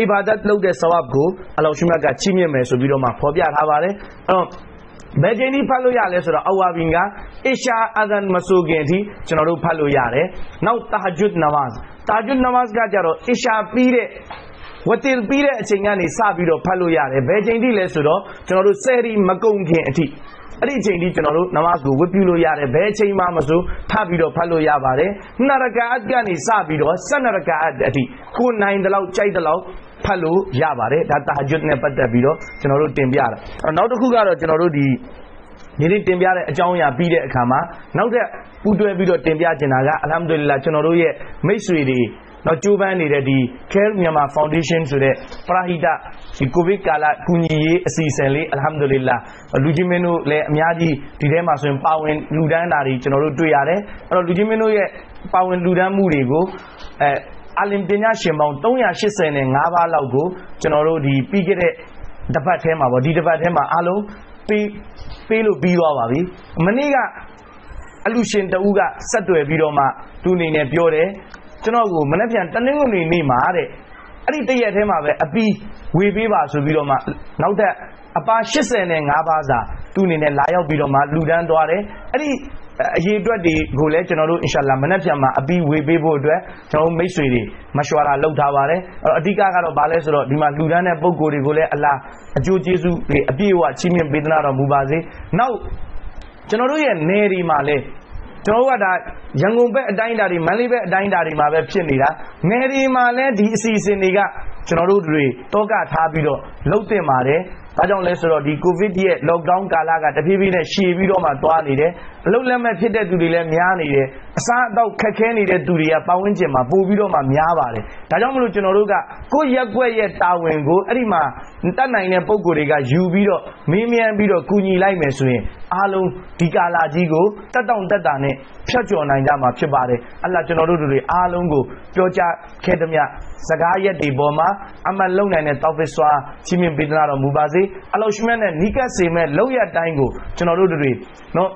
[SPEAKER 1] အီဘာဒတ်လုပ်တဲ့ဆဝတ်ကိုအလ္လာဟ်ရှင်မြတ်ကချီးမြှင့်မယ်ဆိုပြီးတော့မှဖော်ပြထားပါတယ်အဲ့တော့ဘယ်ချိန်ထိဖတ်လို့ရလဲဆိုတော့အဝါဘီကအရှာအဇန်မဆိုခင်အထိကျွန်တော်တို့ဖတ်လို့ရတယ်နောက်တာဂျွတ်နမတ်တာဂျွတ်နမတ်ကကြတော့အရှာပြီးတဲ့ဝတ်တင်ပြီးတဲ့အချိန်ကနေစပြီးတော့ဖတ်လို့ရတယ်ဘယ်ချိန်ထိလဲဆိုတော့ကျွန်တော်တို့ဆယ်ရီမကုန်ခင်အထိအဲ့ဒီအချိန်ထိကျွန်တော်တို့နမတ်ကိုဝတ်ပြုလို့ရတယ်ဘယ်အချိန်မှမဆိုထပ်ပြီးတော့ဖတ်လို့ရပါတယ်2ရကာအတ်ကနေစပြီးတော့12ရကာအတ်အထိကိုနိုင်တဲ့လောက်ကြိုက်တဲ့လောက်ဖတ်လို့ရပါတယ်ဒါတာဂျွတ်နဲ့ပတ်သက်ပြီးတော့ကျွန်တော်တို့တင်ပြတာနောက်တစ်ခုကတော့ကျွန်တော်တို့ဒီနေ့တင်ပြတဲ့အကြောင်းအရာပြီးတဲ့အခါမှာနောက်ထပ်ပူးတွဲပြီးတော့တင်ပြချင်တာကအလ်ဟမ်ဒူလ illah ကျွန်တော်တို့ရဲ့မိတ်ဆွေတွေတော့ကျိုးပန်းနေတဲ့ဒီ Care Myanmar Foundation ဆိုတဲ့ပရဟိတဒီကိုဗစ်ကာလကူညီရေးအစီအစဉ်လေးအလ်ဟမ်ဒူလ illah လူကြီးမင်းတို့လည်းအများကြီးဒီထဲမှာဆိုရင်ပါဝင်လူဒန်းတာတွေကျွန်တော်တို့တွေ့ရတယ်အဲ့တော့လူကြီးမင်းတို့ရဲ့ပါဝင်လူဒန်းမှုတွေကို အာလင်ပညာရှင်ပေါင်း385ပါးလောက်ကိုကျွန်တော်တို့ဒီပြီးခဲ့တဲ့တပတ်ထဲမှာပေါ့ဒီတပတ်ထဲမှာအားလုံးပေးလို့ပြီးသွားပါပြီမနေ့ကအလူရှင်တဦးကဆက်သွယ်ပြီးတော့မှသူအနေနဲ့ပြောတယ်ကျွန်တော်ကိုမနေ့ပြန်တနင်္ဂနွေနေ့မှာတဲ့အဲ့ဒီတရက်ထဲမှာပဲအပီးဝေပေးပါဆိုပြီးတော့မှနောက်ထပ်အပါ85ပါးစာသူအနေနဲ့လာရောက်ပြီးတော့မှလူဒန်းသွားတယ်အဲ့ဒီအရေးအတွက်တွေကိုလည်းကျွန်တော်တို့အင်ရှာအလ္လာဟ်မနေ့ပြန်မှာအပီးဝေပေးဖို့အတွက်ကျွန်တော်မိတ်ဆွေတွေမရှဝါရာလုပ်ထားပါတယ်အဓိကကတော့ဗာလဲဆိုတော့ဒီမှာလူဒန်းတဲ့ပုံကိုယ်တွေကိုလည်းအလ္လာဟ်အကျိုးကျေးဇူးတွေအပြည့်အဝချီးမြှင့်ပေးသနာတော်မူပါစေနောက်ကျွန်တော်တို့ရဲ့နယ်ဒီမှာလည်းကျွန်တော်တို့ကဒါရန်ကုန်ဘက်အတိုင်းအတာတွေမန္တလေးဘက်အတိုင်းအတာတွေမှာပဲဖြစ်နေတာနယ်ဒီမှာလည်းဒီအစီအစဉ်တွေကကျွန်တော်တို့တွေတောကထားပြီးတော့လှုပ်တင်ပါတယ်ဒါကြောင့်လဲဆိုတော့ဒီကိုဗစ်ရဲ့ lockdown ကာလကတဖြည်းဖြည်းနဲ့ရှည်ပြီးတော့မှတွားနေတယ်အလုပ်လက်မဲ့ဖြစ်တဲ့သူတွေလည်းများနေတယ်အစားအသောက်ခက်ခဲနေတဲ့သူတွေကပတ်ဝန်းကျင်မှာပို့ပြီးတော့မှများပါတယ်ဒါကြောင့်မလို့ကျွန်တော်တို့ကကိုယ့်ရက်ွက်ရဲ့တာဝန်ကိုအဲ့ဒီမှာတတ်နိုင်တဲ့ပုံကိုယ်တွေကယူပြီးတော့မင်းမြန်ပြီးတော့ကူညီလိုက်မယ်ဆိုရင်အားလုံးဒီကာလကြီးကိုတက်တောင့်တက်တာနဲ့ဖြတ်ကျော်နိုင်ကြမှာဖြစ်ပါတယ်အလ္လာဟ်ကျွန်တော်တို့တွေအားလုံးကိုပြောကြားခဲ့သည်မြတ်စကားရက်တွေပေါ်မှာအမှန်လုံနိုင်တဲ့တောက်ဖစ်စွာချီးမြှင့်ပေးသနာတော်မူပါစေအလောရှမြတ်နဲ့နီးကပ်စေမဲ့လောက်ရတိုင်းကိုကျွန်တော်တို့တွေနော်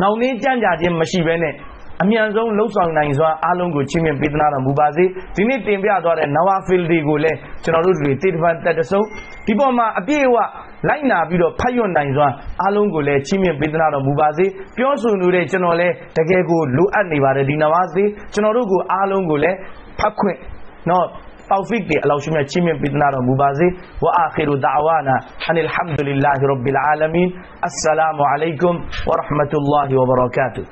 [SPEAKER 1] နောင်နှင်းကြံ့ကြာခြင်းမရှိဘဲနဲ့အမြန်ဆုံးလှုပ်ဆောင်နိုင်စွာအားလုံးကိုချီးမြှင့်ပေးသနာတော်မူပါစေဒီနေ့တင်ပြသွားတဲ့နဝါဖီလ်တွေကိုလည်းကျွန်တော်တို့တွေတေတပန်တက်တဆုံးဒီပေါ်မှာအပြည့်အဝလိုက်နာပြီးတော့ဖတ်ရွတ်နိုင်စွာအားလုံးကိုလည်းချီးမြှင့်ပေးသနာတော်မူပါစေပြောဆိုနေတဲ့ကျွန်တော်လည်းတကယ်ကိုလိုအပ်နေပါတယ်ဒီနဝါစီကျွန်တော်တို့ကိုအားလုံးကိုလည်းဖတ်ခွင့်နော်توفيق دي الله شمع تشيمين بدنا رمبازي وآخر دعوانا أن الحمد لله رب العالمين السلام عليكم ورحمة الله وبركاته